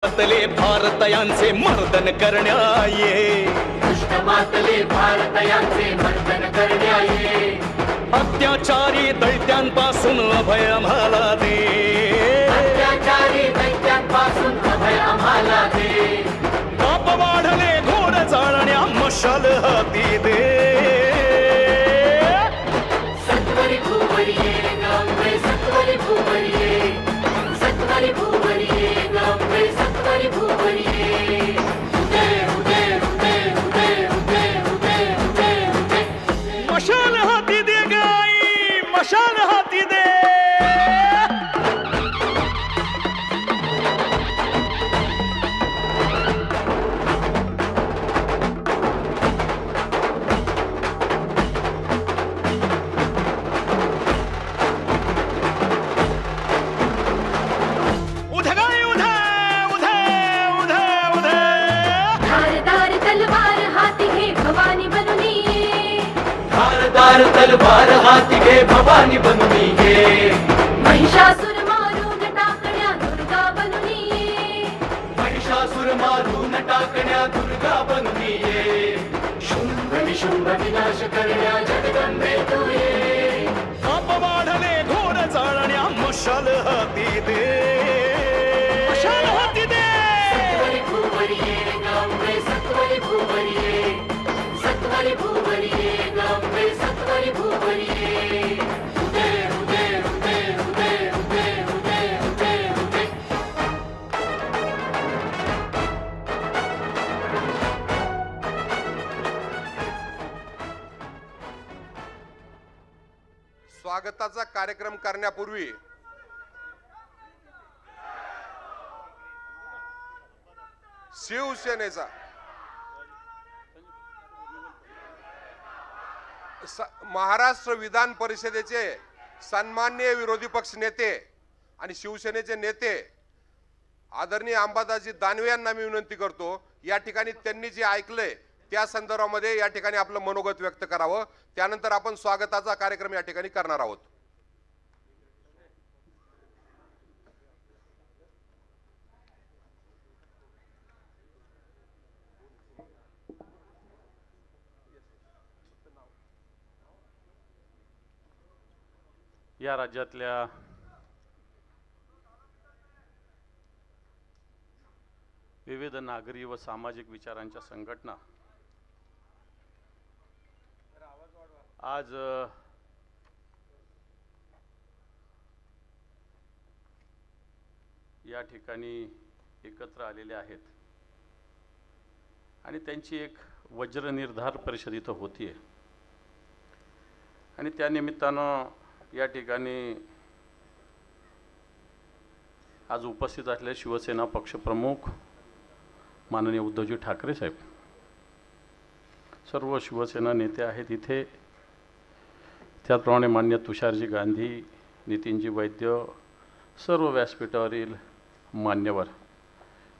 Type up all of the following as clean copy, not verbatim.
मातले भारतयांचे मर्दन करण्या ये, दुष्ट मातले भारतयांचे मर्दन करण्या ये, अत्याचारी दैत्यांपासून अभय आम्हाला दे, अत्याचारी दैत्यांपासून अभय आम्हाला दे, पाप वाढले घोर जाळण्या मशाल हाती दे, सत्वरी भूवरी ये गंगे सत्वरी भूवरी ये, सत्वरी भूवरी ये गंगे सत्वरी भूवरी ये, उदे उदे उदे उदे उदे उदे उदे उदे, मशाल हाती दे गाई, मशाल हाती दे. उधे गाई, उधे, उधे, उधे, उधे. धारदार तलवार हाती घे भवानी बनूनी ये, धारदार तलवार हाती घे भवानी बनूनी ये, महिषासुर मारून टाकण्या दुर्गा बनूनी ये, महिषासुर मारून टाकण्या दुर्गा बनूनी ये, शुंभ निशुंभ विनाश करण्या जगदंबे तू ये, पाप वाढले घोर जाळण्या मशाल हाती दे, मशाल हाती दे. सत्वरी भूवरी ये गंगे सत्वरी भूवरी ये, सत्वरी भूवरी ये गंगे सत्वरी भूवरी ये, उदे उदे उदे उदे उदे उदे उदे उदे, स्वागताचा कार्यक्रम करण्यापूर्वी शिवसेनेचा महाराष्ट्र विधान परिषदेचे सन्माननीय विरोधी पक्ष नेते आणि शिवसेनेचे नेते आदरणीय अंबादासजी दानवे यांना मी विनंती करतो, या ठिकाणी त्यांनी जे ऐकलंय त्या संदर्भामध्ये या ठिकाणी आपलं मनोगत व्यक्त करावं. त्यानंतर आपण स्वागताचा कार्यक्रम या ठिकाणी करणार आहोत. या राज्यातल्या विविध नागरी व सामाजिक विचारांच्या संघटना आज या ठिकाणी एकत्र आलेले आहेत आणि त्यांची एक वज्र निर्धार परिषद इथं होतीये आणि त्या निमित्तानं या ठिकाणी आज उपस्थित असलेले शिवसेना पक्षप्रमुख माननीय उद्धवजी ठाकरे साहेब, सर्व शिवसेना नेते आहेत इथे, त्याचप्रमाणे मान्य तुषारजी गांधी, नितीनजी वैद्य, सर्व व्यासपीठावरील मान्यवर.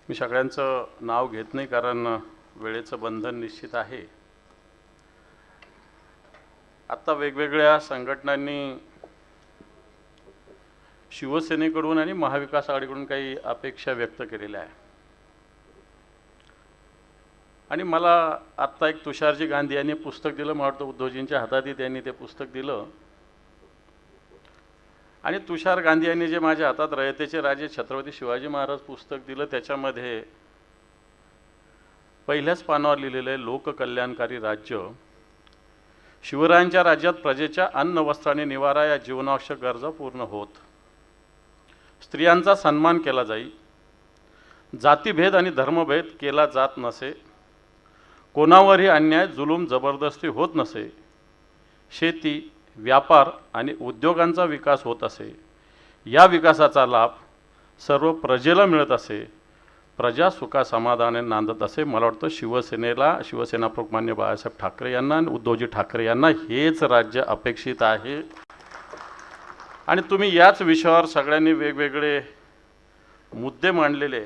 मी सगळ्यांचं नाव घेत नाही कारण वेळेचं बंधन निश्चित आहे. आत्ता वेगवेगळ्या संघटनांनी शिवसेनेकडून आणि महाविकास आघाडीकडून काही अपेक्षा व्यक्त केलेल्या आहे आणि मला आत्ता एक तुषारजी गांधी यांनी पुस्तक दिलं, मला वाटतं उद्धवजींच्या हातातही त्यांनी ते पुस्तक दिलं आणि तुषार गांधी यांनी जे माझ्या हातात रयतेचे राजे छत्रपती शिवाजी महाराज पुस्तक दिलं, त्याच्यामध्ये पहिल्याच पानावर लिहिलेलं आहे, लोककल्याणकारी राज्य. शिवरायांच्या राज्यात प्रजेच्या अन्न वस्त्र आणि निवारा या जीवनावश्यक गरजा पूर्ण होत, स्त्रियांचा सन्मान केला जाई, जातीभेद आणि धर्मभेद केला जात नसे, कोणावरही अन्याय जुलूम जबरदस्ती होत नसे, शेती व्यापार आणि उद्योगांचा विकास होत असे, या विकासाचा लाभ सर्व प्रजेला मिळत असे, प्रजा सुखा समाधानाने नांदत असे. मला वाटतं शिवसेना प्रमुख मान्य बाळासाहेब ठाकरे यांना आणि उद्धवजी ठाकरे यांना हेच राज्य अपेक्षित आहे आणि तुम्ही याच विषयावर सगळ्यांनी वेगवेगळे मुद्दे मांडलेले.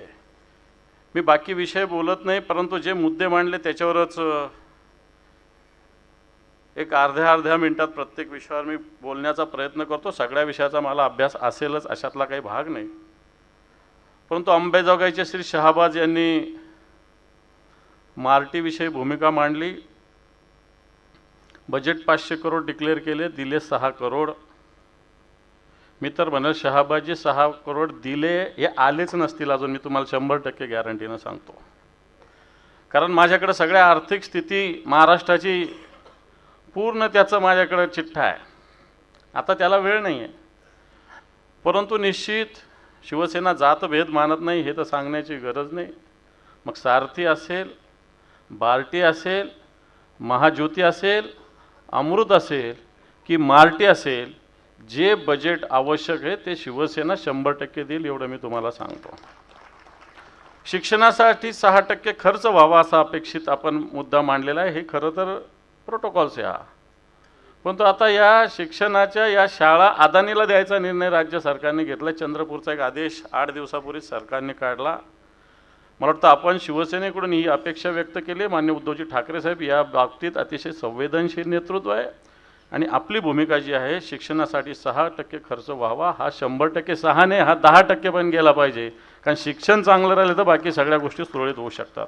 मी बाकी विषय बोलत नाही, परंतु जे मुद्दे मांडले त्याच्यावरच एक अर्ध्या मिनिटात प्रत्येक विषयावर मी बोलण्याचा प्रयत्न करतो. सगळ्या विषयाचा मला अभ्यास असेलच अशातला काही भाग नाही. परंतु अंबेजोगाईचे श्री शहाबाज यांनी मार्टीविषयी भूमिका मांडली. बजेट 500 करोड डिक्लेअर केले, दिले 6 करोड. मी तर म्हणेल शहाबाजी 6 करोड दिले हे आलेच नसतील अजून, मी तुम्हाला 100% गॅरंटीनं सांगतो. कारण माझ्याकडे सगळ्या आर्थिक स्थिती महाराष्ट्राची पूर्ण त्याचं माझ्याकडे चिठ्ठा आहे. आता त्याला वेळ नाही आहे. परंतु निश्चित शिवसेना जातभेद मानत नाही हे तर सांगण्याची गरज नाही. मग सारथी असेल, बार्टी असेल, महाज्योती असेल, अमृत असेल की मार्टी असेल, जे बजेट आवश्यक आहे ते शिवसेना 100% देईल एवढं मी तुम्हाला सांगतो. शिक्षणासाठी 6% खर्च व्हावा असा अपेक्षित आपण मुद्दा मांडलेला आहे. हे खरं तर प्रोटोकॉल्स आहे हा. परंतु आता या शिक्षणाच्या या शाळा अदानीला द्यायचा निर्णय राज्य सरकारने घेतला. चंद्रपूरचा एक आदेश 8 दिवसापूर्वी सरकारने काढला. मला वाटतं आपण शिवसेनेकडून ही अपेक्षा व्यक्त केली. मान्य उद्धवजी ठाकरे साहेब या बाबतीत अतिशय संवेदनशील नेतृत्व आहे आणि आपली भूमिका जी आहे शिक्षणासाठी 6% खर्च व्हावा, हा 100% 6 नाही, हा 10% पण गेला पाहिजे. कारण शिक्षण चांगलं राहिलं तर बाकी सगळ्या गोष्टी सुरळीत होऊ शकतात.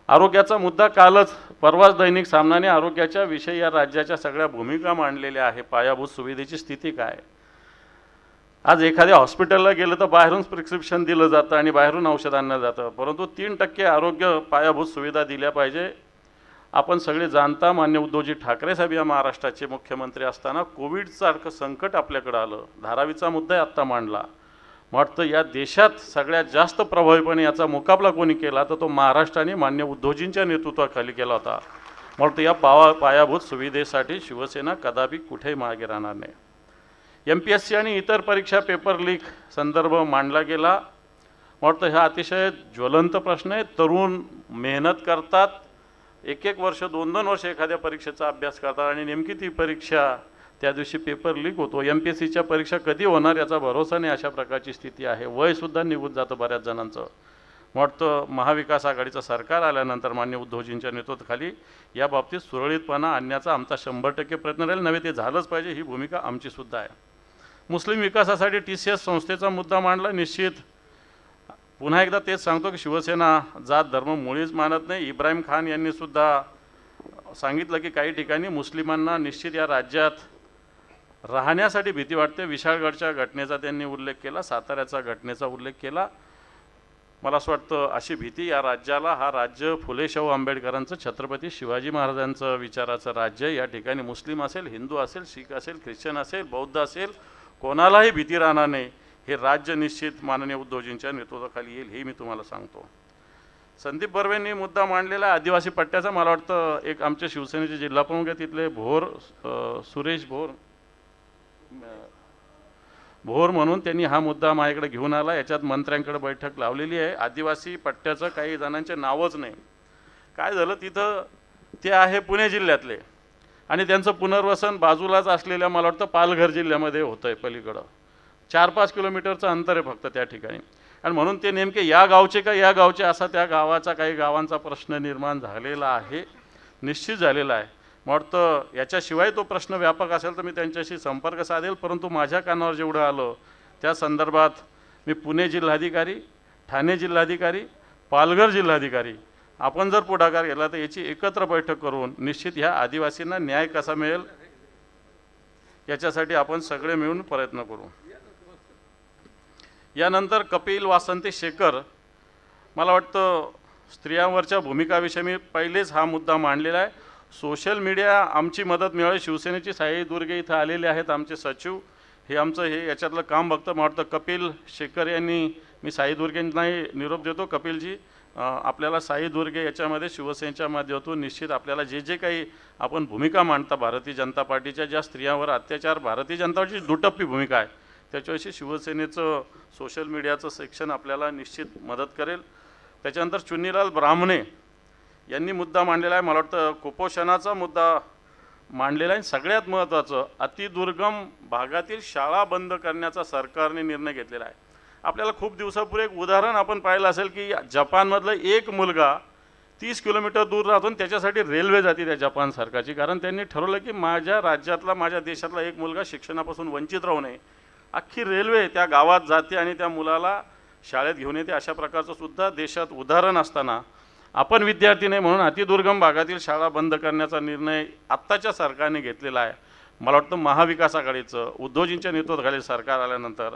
आरोग्याचा मुद्दा कालच परवाच दैनिक सामनाने आरोग्याच्या विषयी या राज्याच्या सगळ्या भूमिका मांडलेल्या आहे. पायाभूत सुविधेची स्थिती काय. आज एखाद्या हॉस्पिटलला गेलं तर बाहेरून प्रिस्क्रिप्शन दिलं जातं आणि बाहेरून औषध आणलं जातं. परंतु 3% आरोग्य पायाभूत सुविधा दिल्या पाहिजे. आपण सगळे जाणता मान्य उद्धवजी ठाकरे साहेब या महाराष्ट्राचे मुख्यमंत्री असताना कोविडसारखं संकट आपल्याकडे आलं. धारावीचा मुद्दा आत्ता मांडला. वाटतं या देशात सगळ्यात जास्त प्रभावीपणे याचा मुकाबला कोणी केला तर तो महाराष्ट्राने मान्य उद्धवजींच्या नेतृत्वाखाली केला होता. वाटतं या पायाभूत सुविधेसाठी शिवसेना कदापि कुठेही मागे राहणार नाही. MPSC आणि इतर परीक्षा पेपर लीक संदर्भ मांडला गेला. वाटतं हा अतिशय ज्वलंत प्रश्न आहे. तरुण मेहनत करतात, 1-1 वर्ष 2-2 वर्ष एखाद्या परीक्षेचा अभ्यास करतात आणि नेमकी ती परीक्षा त्या दिवशी पेपर लीक होतो. MPSCच्या परीक्षा कधी होणार याचा भरोसा नाही, अशा प्रकारची स्थिती आहे. वयसुद्धा निघून जातं बऱ्याच जणांचं. वाटतं महाविकास आघाडीचं सरकार आल्यानंतर मान्य उद्धवजींच्या नेतृत्वाखाली या बाबतीत सुरळीतपणा आणण्याचा आमचा 100% प्रयत्न राहील. नव्हे ते झालंच पाहिजे, ही भूमिका आमचीसुद्धा आहे. मुस्लिम विकासासाठी TCS संस्थेचा मुद्दा मांडला. निश्चित पुन्हा एकदा तेच सांगतो की शिवसेना जात धर्म मुळीच मानत नाही. इब्राहिम खान यांनी सुद्धा सांगितलं की काही ठिकाणी मुस्लिमांना निश्चित या राज्यात राहण्यासाठी भीती वाटते. विशाळगडच्या घटनेचा त्यांनी उल्लेख केला, साताऱ्याचा घटनेचा उल्लेख केला. मला असं वाटतं अशी भीती या राज्याला, हा राज्य फुले शाहू आंबेडकरांचं छत्रपती शिवाजी महाराजांचं विचाराचं राज्य. या ठिकाणी मुस्लिम असेल, हिंदू असेल, शीख असेल, ख्रिश्चन असेल, बौद्ध असेल, कोणालाही भीती राहणार नाही. हे राज्य निश्चित माननीय उद्धवजींच्या नेतृत्वाखाली येईल, हे मी तुम्हाला सांगतो. संदीप बर्वेंनी मुद्दा मांडलेला आदिवासी पट्ट्याचा. मला वाटतं एक आमच्या शिवसेनेचे जिल्हाप्रमुख आहे तिथले सुरेश भोर म्हणून त्यांनी हा मुद्दा माझ्याकडे घेऊन आला. याच्यात मंत्र्यांकडे बैठक लावलेली आहे. आदिवासी पट्ट्याचं काही जणांचे नावच नाही. काय झालं तिथं ते आहे पुणे जिल्ह्यातले आणि त्यांचं पुनर्वसन बाजूलाच असलेल्या मला वाटतं पालघर जिल्ह्यामध्ये होतं आहे. पलीकडं 4-5 किलोमीटरचं अंतर आहे फक्त त्या ठिकाणी. आणि म्हणून ते नेमके या गावचे का या गावचे असा त्या गावाचा काही गावांचा प्रश्न निर्माण झालेला आहे, निश्चित झालेला आहे. वाटतं याच्याशिवाय तो प्रश्न व्यापक असेल तर मी त्यांच्याशी संपर्क साधेल. परंतु माझ्या कानावर जेवढं आलं त्या संदर्भात मी पुणे जिल्हाधिकारी, ठाणे जिल्हाधिकारी, पालघर जिल्हाधिकारी आपण जर पुढाकार घेतला तर याची एकत्र बैठक करून निश्चित ह्या आदिवासींना न्याय कसा मिळेल याच्यासाठी आपण सगळे मिळून प्रयत्न करू. यानंतर कपिल वासंती शेखर, मला वाटतं स्त्रियांवरच्या भूमिकाविषयी मी पहिलेच हा मुद्दा मांडलेला आहे. सोशल मीडिया आमची मदत मिळाली. शिवसेनेची साई दुर्गे इथं आलेले आहेत, आमचे सचिव, हे आमचं हे याच्यातलं काम बघतं. मला वाटतं कपिल शेखर यांनी, मी साई दुर्गेंनाही निरोप देतो. कपिलजी आपल्याला साई दुर्गे याच्यामध्ये शिवसेनेच्या माध्यमातून निश्चित आपल्याला जे जे काही आपण भूमिका मांडता भारतीय जनता पार्टीच्या, ज्या स्त्रियांवर अत्याचार, भारतीय जनता पार्टीची दुटप्पी भूमिका आहे त्याच्याविषयी शिवसेनेचं सोशल मीडियाचं सेक्शन आपल्याला निश्चित मदत करेल. त्याच्यानंतर चुन्नीलाल ब्राह्मणे यांनी मुद्दा मांडलेला आहे. मला वाटतं कुपोषणाचा मुद्दा मांडलेला आहे. सगळ्यात महत्त्वाचं अतिदुर्गम भागातील शाळा बंद करण्याचा सरकारने निर्णय घेतलेला आहे. आपल्याला खूप दिवसापूर्वी एक उदाहरण आपण पाहिलं असेल की जपानमधला एक मुलगा 30 किलोमीटर दूर राहून त्याच्यासाठी रेल्वे जाते त्या जपान सरकारची. कारण त्यांनी ठरवलं की माझ्या राज्यातला, माझ्या देशातला एक मुलगा शिक्षणापासून वंचित राहू नये. अख्खी रेल्वे त्या गावात जाते आणि त्या मुलाला शाळेत घेऊन येते, अशा प्रकारचं सुद्धा देशात उदाहरण असताना आपण विद्यार्थी नाही म्हणून अतिदुर्गम भागातील शाळा बंद करण्याचा निर्णय आत्ताच्या सरकारने घेतलेला आहे. मला वाटतं महाविकास आघाडीचं उद्धवजींच्या नेतृत्वाखाली सरकार आल्यानंतर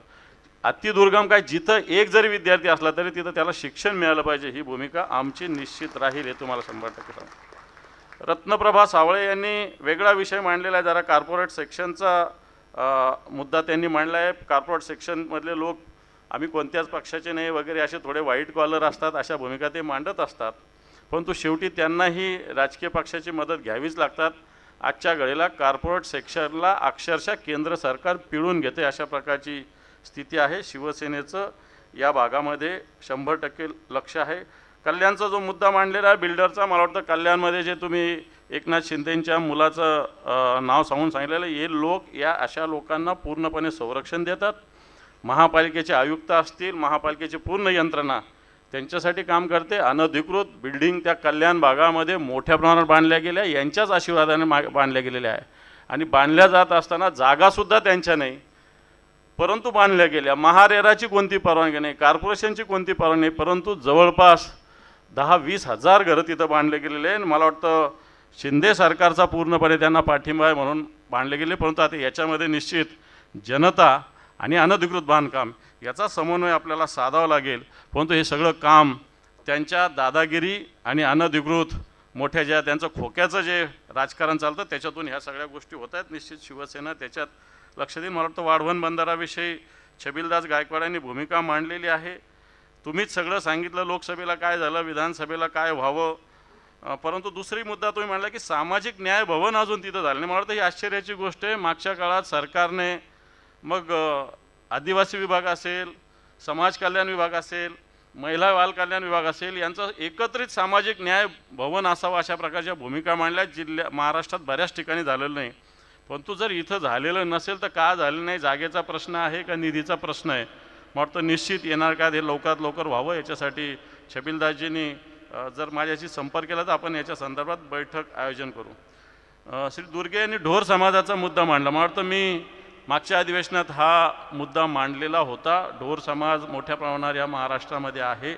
अतिदुर्गम काय जिथं एक जरी विद्यार्थी असला तरी तिथं त्याला शिक्षण मिळालं पाहिजे, ही भूमिका आमची निश्चित राहील, हे तुम्हाला 100% सांगतो. रत्नप्रभा सावळे यांनी वेगळा विषय मांडलेला आहे, जरा कॉर्पोरेट सेक्शनचा मुद्दा त्यांनी मांडला आहे. कॉर्पोरेट सेक्शनमधले लोक आम्ही कोणत्याच पक्षाचे नाही वगैरे असे थोडे व्हाईट कॉलर असतात, अशा भूमिका ते मांडत असतात. परंतु शेवटी त्यांनाही राजकीय पक्षाची मदत घ्यावीच लागतात. आजच्या घडीला कॉर्पोरेट सेक्शनला अक्षरशः केंद्र सरकार पिळून घेते, अशा प्रकारची स्थिती आहे. शिवसेनेचं या भागामध्ये 100% लक्ष आहे. कल्याणचा जो मुद्दा मांडलेला आहे बिल्डरचा, मला वाटतं कल्याणमध्ये जे तुम्ही एकनाथ शिंदेंच्या मुलाचं नाव सांगून सांगितलेलं, हे लोक या अशा लोकांना पूर्णपणे संरक्षण देतात. महापालिकेचे आयुक्त असतील, महापालिकेची पूर्ण यंत्रणा त्यांच्यासाठी काम करते. अनधिकृत बिल्डिंग त्या कल्याण भागामध्ये मोठ्या प्रमाणात बांधल्या गेल्या, यांच्याच आशीर्वादाने बांधल्या गेलेल्या आहे. आणि बांधल्या जात असताना जागासुद्धा त्यांच्या नाही, परंतु बांधल्या गेल्या. महारेराची कोणती परवानगी नाही, कॉर्पोरेशनची कोणती परवानगी नाही, परंतु जवळपास 10-20 हजार घरं तिथं बांधले गेलेले आहे. मला वाटतं शिंदे सरकारचा पूर्णपणे त्यांना पाठिंबा आहे म्हणून बांधले गेले. परंतु आता याच्यामध्ये निश्चित जनता आणि अनधिकृत बांधकाम याचा समन्वय आपल्याला साधावा लागेल. परंतु हे सगळं काम त्यांच्या दादागिरी आणि अनधिकृत मोठ्या ज्या त्यांचं खोक्याचं जे राजकारण चालतं त्याच्यातून ह्या सगळ्या गोष्टी होत आहेत. निश्चित शिवसेना त्याच्यात लक्ष देईल. मला वाटतं वाढवण बंधाराविषयी छबिलदास गायकवाडांनी भूमिका मांडलेली आहे. तुम्हीच सगळं सांगितलं, लोकसभेला काय झालं, विधानसभेला काय व्हावं. परंतु दुसरी मुद्दा तुम्ही म्हटला की सामाजिक न्याय भवन अजून तिथं झालं नाही. मला वाटतं ही आश्चर्याची गोष्ट आहे. मागच्या काळात सरकारने मग आदिवासी विभाग असेल, समाज कल्याण विभाग असेल, महिला बाल कल्याण विभाग असेल, यांचं एकत्रित सामाजिक न्याय भवन असावं अशा प्रकारच्या भूमिका मांडल्या. महाराष्ट्रात बऱ्याच ठिकाणी झालेलं नाही. परंतु जर इथं झालेलं नसेल तर का झालं नाही, जागेचा प्रश्न आहे का निधीचा प्रश्न आहे. मला वाटतं निश्चित येणार का हे लवकरात लवकर व्हावं. याच्यासाठी छबिलदासजींनी जर माझ्याशी संपर्क केला तर आपण याच्या संदर्भात बैठक आयोजन करू. श्री दुर्गे यांनी ढोर समाजाचा मुद्दा मांडला. मला वाटतं मी मागच्या अधिवेशनात हा मुद्दा मांडलेला होता. ढोर समाज मोठ्या प्रमाणावर या महाराष्ट्रामध्ये आहे.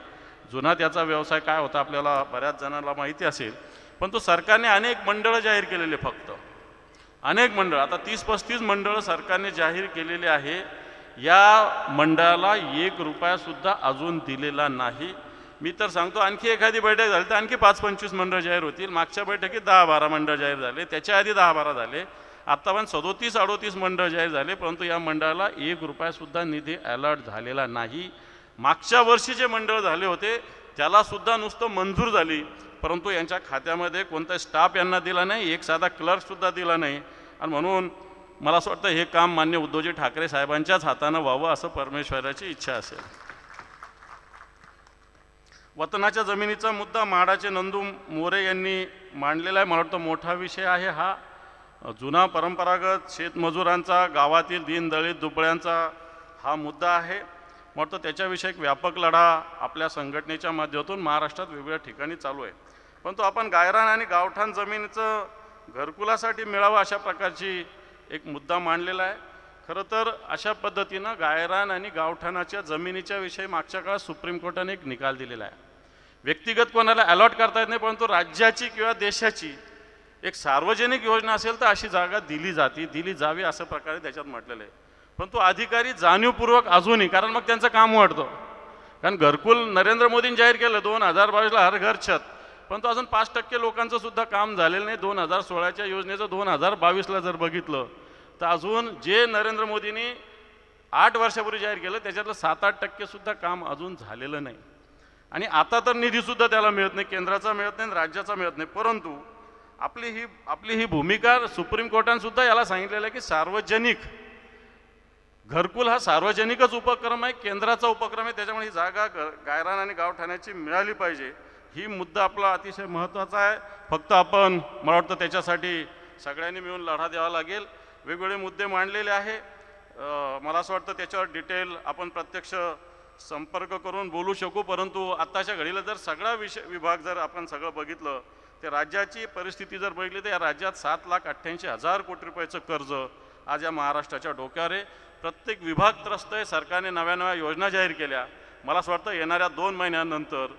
जुना त्याचा व्यवसाय काय होता आपल्याला बऱ्याच जणांना माहिती असेल. पण तो सरकारने अनेक मंडळं जाहीर केलेले, फक्त अनेक मंडळं, आता 30-35 मंडळं सरकारने जाहीर केलेले आहे. या मंडळाला 1 रुपयासुद्धा अजून दिलेला नाही. मी तर सांगतो आणखी एखादी बैठक झाली तर आणखी 5-25 मंडळ जाहीर होतील. मागच्या बैठकीत 10-12 मंडळ जाहीर झाले, त्याच्या आधी 10-12 झाले, आता पण 37-38 मंडळ जाहीर झाले. परंतु या मंडळाला 1 रुपयासुद्धा निधी अलॉट झालेला नाही. मागच्या वर्षी जे मंडळ झाले होते त्यालासुद्धा नुसतं मंजूर झाली, परंतु यांच्या खात्यामध्ये कोणता स्टाफ यांना दिला नाही, एक साधा क्लर्कसुद्धा दिला नाही. आणि म्हणून मला असं वाटतं हे काम मान्य उद्धवजी ठाकरे साहेबांच्याच हातानं व्हावं असं परमेश्वराची इच्छा असेल. वतनाच्या जमिनीचा मुद्दा म्हाडाचे नंदू मोरे यांनी मांडलेला आहे. मला वाटतं मोठा विषय आहे हा. जुना परंपरागत शेतमजुरांचा, गावातील दीनदलित दुबळ्यांचा हा मुद्दा आहे. मला वाटतं त्याच्याविषयी एक व्यापक लढा आपल्या संघटनेच्या माध्यमातून महाराष्ट्रात वेगवेगळ्या ठिकाणी चालू आहे. परंतु आपण गायरान आणि गावठाण जमिनीचं घरकुलासाठी मिळावं अशा प्रकारची एक मुद्दा मांडलेला आहे. खरं तर अशा पद्धतीनं गायरान आणि गावठाणाच्या जमिनीच्या विषयी मागच्या काळात सुप्रीम कोर्टाने एक निकाल दिलेला आहे. व्यक्तिगत कोणाला अलॉट करता येत नाही, परंतु राज्याची किंवा देशाची एक सार्वजनिक योजना असेल तर अशी जागा दिली जावी असं प्रकारे त्याच्यात म्हटलेलं आहे. परंतु अधिकारी जाणीवपूर्वक अजूनही, कारण मग त्यांचं काम वाढतं, कारण घरकुल नरेंद्र मोदींनी जाहीर केलं 2022ला हर घर छत, परंतु अजून 5% लोकांचं सुद्धा काम झालेलं नाही. 2016च्या योजनेचं 2022ला जर बघितलं तर अजून जे नरेंद्र मोदींनी 8 वर्षापूर्वी जाहीर केलं त्याच्यातलं 7-8% सुद्धा काम अजून झालेलं नाही. आणि आता तर निधीसुद्धा त्याला मिळत नाही, केंद्राचा मिळत नाही, राज्याचा मिळत नाही. परंतु आपली ही भूमिका सुप्रीम कोर्टाने सुद्धा याला सांगितलेलं आहे की सार्वजनिक घरकुल हा सार्वजनिकच उपक्रम आहे, केंद्राचा उपक्रम आहे. त्याच्यामुळे ही जागा गायरान आणि गावठाण्याची मिळाली पाहिजे. ही मुद्दा आपला अतिशय महत्त्वाचा आहे. फक्त आपण मला वाटतं त्याच्यासाठी सगळ्यांनी मिळून लढा द्यावा लागेल. वेगवेगळे मुद्दे मांडलेले आहे. मला असं वाटतं त्याच्यावर डिटेल आपण प्रत्यक्ष संपर्क करून बोलू शकू. परंतु आत्ताच्या घडीला जर सगळा विभाग जर आपण सगळं बघितलं तर राज्याची परिस्थिती जर बघितली तर या राज्यात 7,88,000 कोटी रुपयाचं कर्ज आज या महाराष्ट्राच्या डोक्यावर आहे. प्रत्येक विभाग त्रस्त आहे. सरकारने नव्या योजना जाहीर केल्या. मला असं वाटतं येणाऱ्या 2 महिन्यानंतर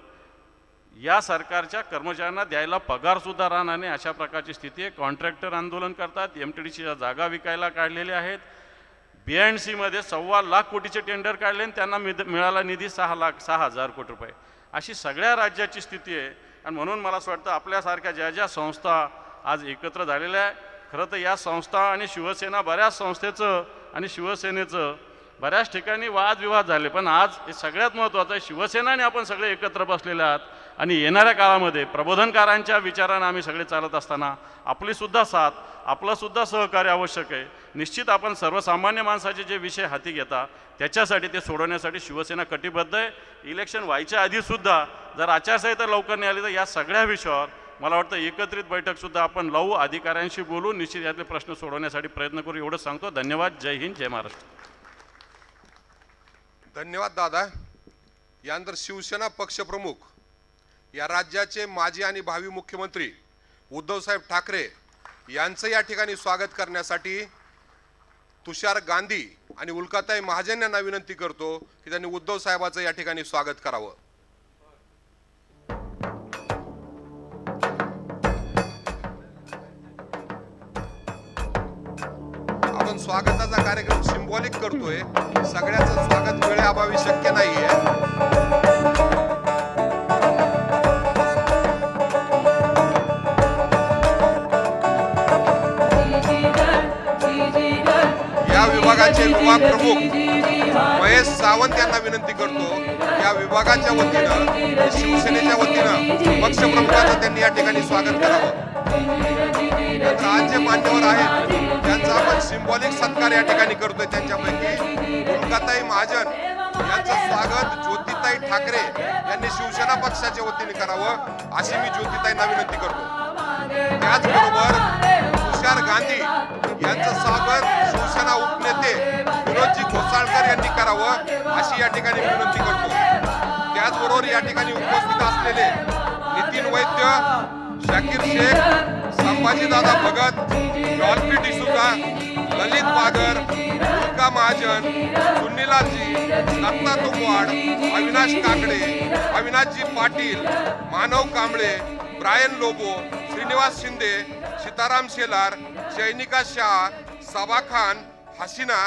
या सरकारच्या कर्मचाऱ्यांना द्यायला पगारसुद्धा राहणार नाही अशा प्रकारची स्थिती आहे. कॉन्ट्रॅक्टर आंदोलन करतात, MTDCच्या जागा विकायला काढलेल्या आहेत. BNCमध्ये 1.25 लाख कोटीचे टेंडर काढले आणि त्यांना मिळाला निधी 6,00,000 कोटी रुपये. अशी सगळ्या राज्याची स्थिती आहे. आणि म्हणून मला असं वाटतं आपल्यासारख्या ज्या ज्या संस्था आज एकत्र झालेल्या आहे, खरं तर या संस्था आणि शिवसेना बऱ्याच संस्थेचं आणि शिवसेनेचं बऱ्याच ठिकाणी वादविवाद झाले, पण आज हे सगळ्यात महत्त्वाचं आहे शिवसेनाने आपण सगळे एकत्र बसलेले आहात आणि येणाऱ्या काळामध्ये प्रबोधनकारांच्या विचारानं आम्ही सगळे चालत असताना आपलीसुद्धा साथ, आपलंसुद्धा सहकार्य आवश्यक आहे. निश्चित आपण सर्वसामान्य माणसाचे जे विषय हाती घेता त्याच्यासाठी ते सोडवण्यासाठी शिवसेना कटिबद्ध आहे. इलेक्शन व्हायच्या आधीसुद्धा जर आचारसंहिता लवकर नाही आली तर या सगळ्या विषयावर मला वाटतं एकत्रित बैठकसुद्धा आपण लावू, अधिकाऱ्यांशी बोलू, निश्चित यातले प्रश्न सोडवण्यासाठी प्रयत्न करू. एवढं सांगतो. धन्यवाद. जय हिंद, जय महाराष्ट्र. धन्यवाद दादा. यानंतर शिवसेना पक्षप्रमुख या राज्याचे माजी आणि भावी मुख्यमंत्री उद्धवसाहेब ठाकरे यांचं या ठिकाणी स्वागत करण्यासाठी तुषार गांधी आणि उल्काताई महाजन यांना विनंती करतो की त्यांनी उद्धव साहेबांचं या ठिकाणी स्वागत करावं. आपण स्वागताचा कार्यक्रम सिंबॉलिक करतोय. सगळ्याचं स्वागत वेळेअभावी शक्य नाहीये. या विभागाचे विभाग प्रमुख महेश सावंत यांना विनंती करतो या विभागाच्या वतीनं शिवसेनेच्या वतीनं पक्षप्रमुखाचं त्यांनी या ठिकाणी स्वागत करावं. आज जे मान्यवर आहेत त्यांचा आपण सिंबॉलिक सत्कार या ठिकाणी करतोय. त्यांच्यापैकी उल्काताई महाजन यांचं स्वागत ज्योतिताई ठाकरे यांनी शिवसेना पक्षाच्या वतीने करावं अशी मी ज्योतिताईंना विनंती करतो. त्याचबरोबर तुषार गांधी यांचं स्वागत शिवसेना उपनेते विनोदजी घोसाळकर यांनी करावं अशी या ठिकाणी विनंती करतो. त्याचबरोबर या ठिकाणी उपस्थित असलेले नितीन वैद्य, शाकीर शेख, संभाजीदादा भगत, डॉल्फी डिसूजा, ललित बागर, उल्का महाजन, सुनीलाजी, दत्ता तुमवाड, अविनाश काकडे, अविनाशजी पाटील, मानव कांबळे, ब्रायन लोबो, श्रीनिवास शिंदे, सीताराम शेलार, जैनिका शाह, सबा खान, हसीना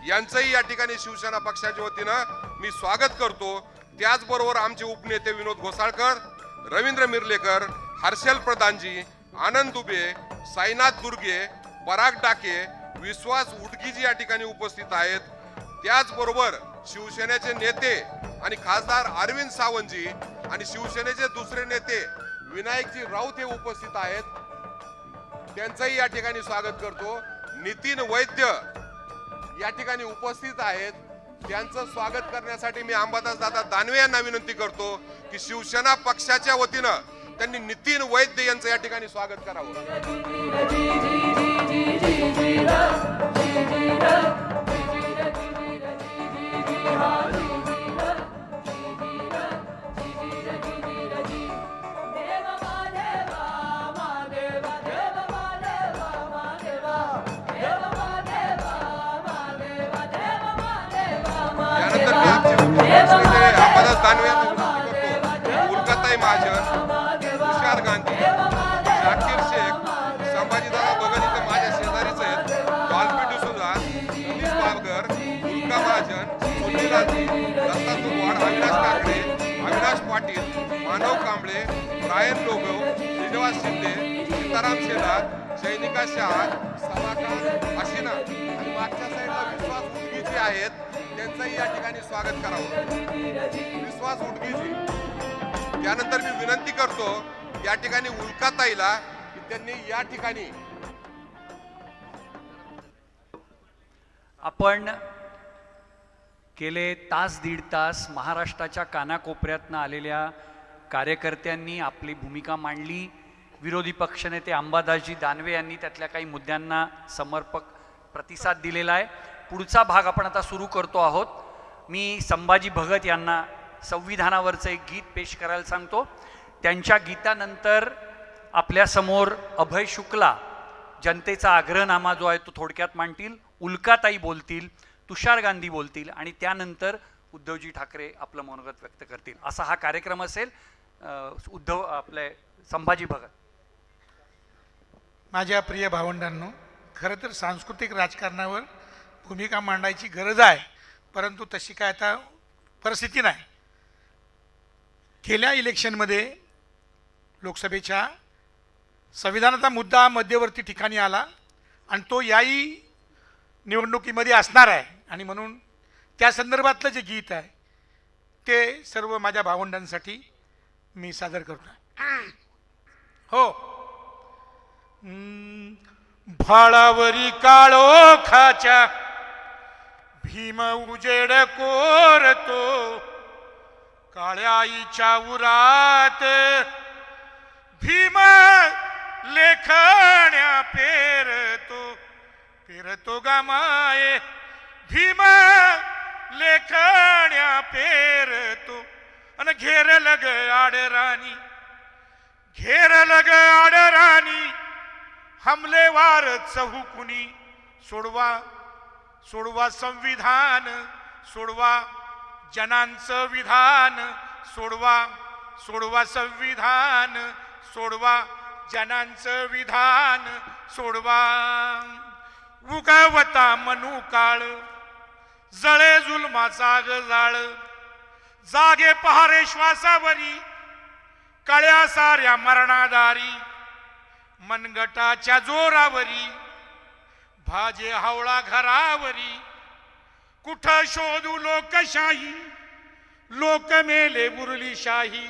यांचंही या ठिकाणी शिवसेना पक्षाच्या वतीनं मी स्वागत करतो. त्याचबरोबर आमचे उपनेते विनोद घोसाळकर, रवींद्र मिर्लेकर, हर्षल प्रधानजी, आनंद दुबे, साईनाथ दुर्गे, पराग डाके, विश्वास उडगीजी या ठिकाणी उपस्थित आहेत. त्याचबरोबर शिवसेनेचे नेते आणि खासदार अरविंद सावंतजी आणि शिवसेनेचे दुसरे नेते विनायकजी राऊत हे उपस्थित आहेत. त्यांचंही या ठिकाणी स्वागत करतो. नितीन वैद्य या ठिकाणी उपस्थित आहेत. त्यांचं स्वागत करण्यासाठी मी अंबादास दादा दानवे यांना विनंती करतो की शिवसेना पक्षाच्या वतीनं त्यांनी नितीन वैद्य यांचं या ठिकाणी स्वागत करावं. यानंतर मी आमचे मुख्यमंत्री अंबादास दानवे यांना विनंती करतो. उल्काताई महाजन, तुषार गांधी, शाकीर शेख, संभाजीदादा भगत इथे माझ्या शेजारीच आहेत. डॉल्फी डिसूजा, ललित बागर, उल्का महाजन, सुनीलाजी, दत्ता तुमवाड, अविनाश काकडे, अविनाश पाटील, मानव कांबळे, ब्रायन लोबो, श्रीनिवास शिंदे, सीताराम शेलार, जैनिका शाह, सबा खान, हसीना आणि मागच्या साईडला विश्वास उडगीजी आहेत. त्यांचंही या ठिकाणी स्वागत करावं. विश्वास उडगीजी. त्यानंतर मी विनंती करतो या ठिकाणी उल्काताईला की त्यांनी या ठिकाणी आपण गेले तास दीड तास महाराष्ट्राच्या कानाकोपऱ्यातनं आलेल्या कार्यकर्त्यांनी आपली भूमिका मांडली. विरोधी पक्षनेते अंबादासजी दानवे यांनी त्यातल्या काही मुद्द्यांना समर्पक प्रतिसाद दिलेला आहे. पुढचा भाग आपण आता सुरू करतो आहोत. मी संभाजी भगत यांना संविधानावरचं एक गीत पेश करायला सांगतो. त्यांच्या गीतानंतर आपल्यासमोर अभय शुक्ला जनतेचा आग्रहनामा जो आहे तो थोडक्यात मांडतील, उल्काताई बोलतील, तुषार गांधी बोलतील आणि त्यानंतर उद्धवजी ठाकरे आपलं मनोगत व्यक्त करतील असा हा कार्यक्रम असेल. उद्धव आपले संभाजी भगत. माझ्या प्रिय भावंडांनो, खरं तर सांस्कृतिक राजकारणावर भूमिका मांडायची गरज आहे, परंतु तशी काय आता परिस्थिती नाही. गेल्या इलेक्शनमध्ये लोकसभेच्या संविधानाचा मुद्दा मध्यवर्ती ठिकाणी आला आणि तो याही निवडणुकीमध्ये असणार आहे आणि म्हणून त्या संदर्भातलं जे गीत आहे ते सर्व माझ्या भावंडांसाठी मी सादर करतो. हो. भाळावरी काळोखाच्या भीम उजेड कोरतो, काळ्या आईच्या उरात भीम लेखण्या पेरतो गामाये, भीम लेखण्या पेरतो आणि घेरल ग आडराणी हमलेवार चहुकुनी, सोडवा संविधान, सोडवा जनांचं विधान, सोडवा संविधान, सोडवा जनांचं विधान, सोडवा. उगवता मनू काळ जळे जुलमाचा जाळ, जागे पहारे श्वासावरी काळ्या साऱ्या मरणादारी, मनगटाच्या जोरावरी भाजे हावळा घरावरी, कुठं शोधू लोकशाही, लोक मेले बुरली शाही,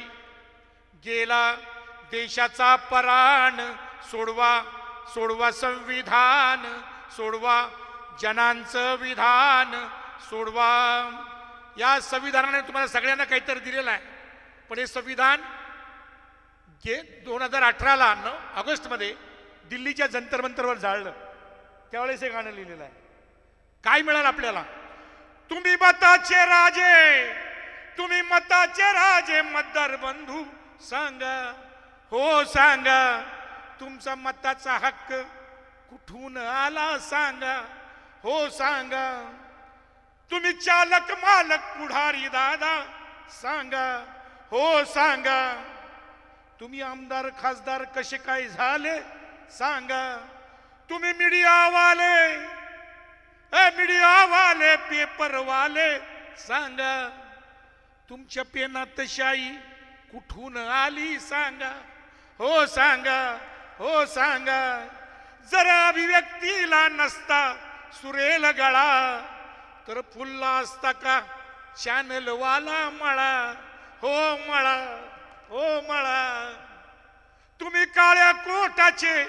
गेला देशाचा पराण, सोडवा संविधान, सोडवा जनांचं विधान, सोडवा. या संविधानाने तुम्हाला सगळ्यांना काहीतरी दिलेलं आहे, पण हे संविधान 2018ला ऑगस्टमध्ये दिल्लीच्या जंतर मंतरवर जाळलं. त्यावेळेस हे गाणं लिहिलेलं आहे. काय मिळालं आपल्याला? तुम्ही मताचे राजे मतदार बंधू सांगा, हो सांगा, तुमचा मताचा हक्क कुठून आला सांगा, हो सांगा. तुम्ही चालक मालक पुढारी दादा सांगा, हो सांगा. तुम्ही आमदार खासदार कसे काय झाले सांगा. तुम्ही मीडियावाले पेपरवाले सांगा, तुमच्या पेनात शाई कुठून आली सांगा, हो सांगा, हो सांगा. जर अभिव्यक्तीला नसता सुरेल गळा, तर फुलला असता का चॅनलवाला मळा, हो मळा, हो मळा. तुम्ही काळ्या कोटाचे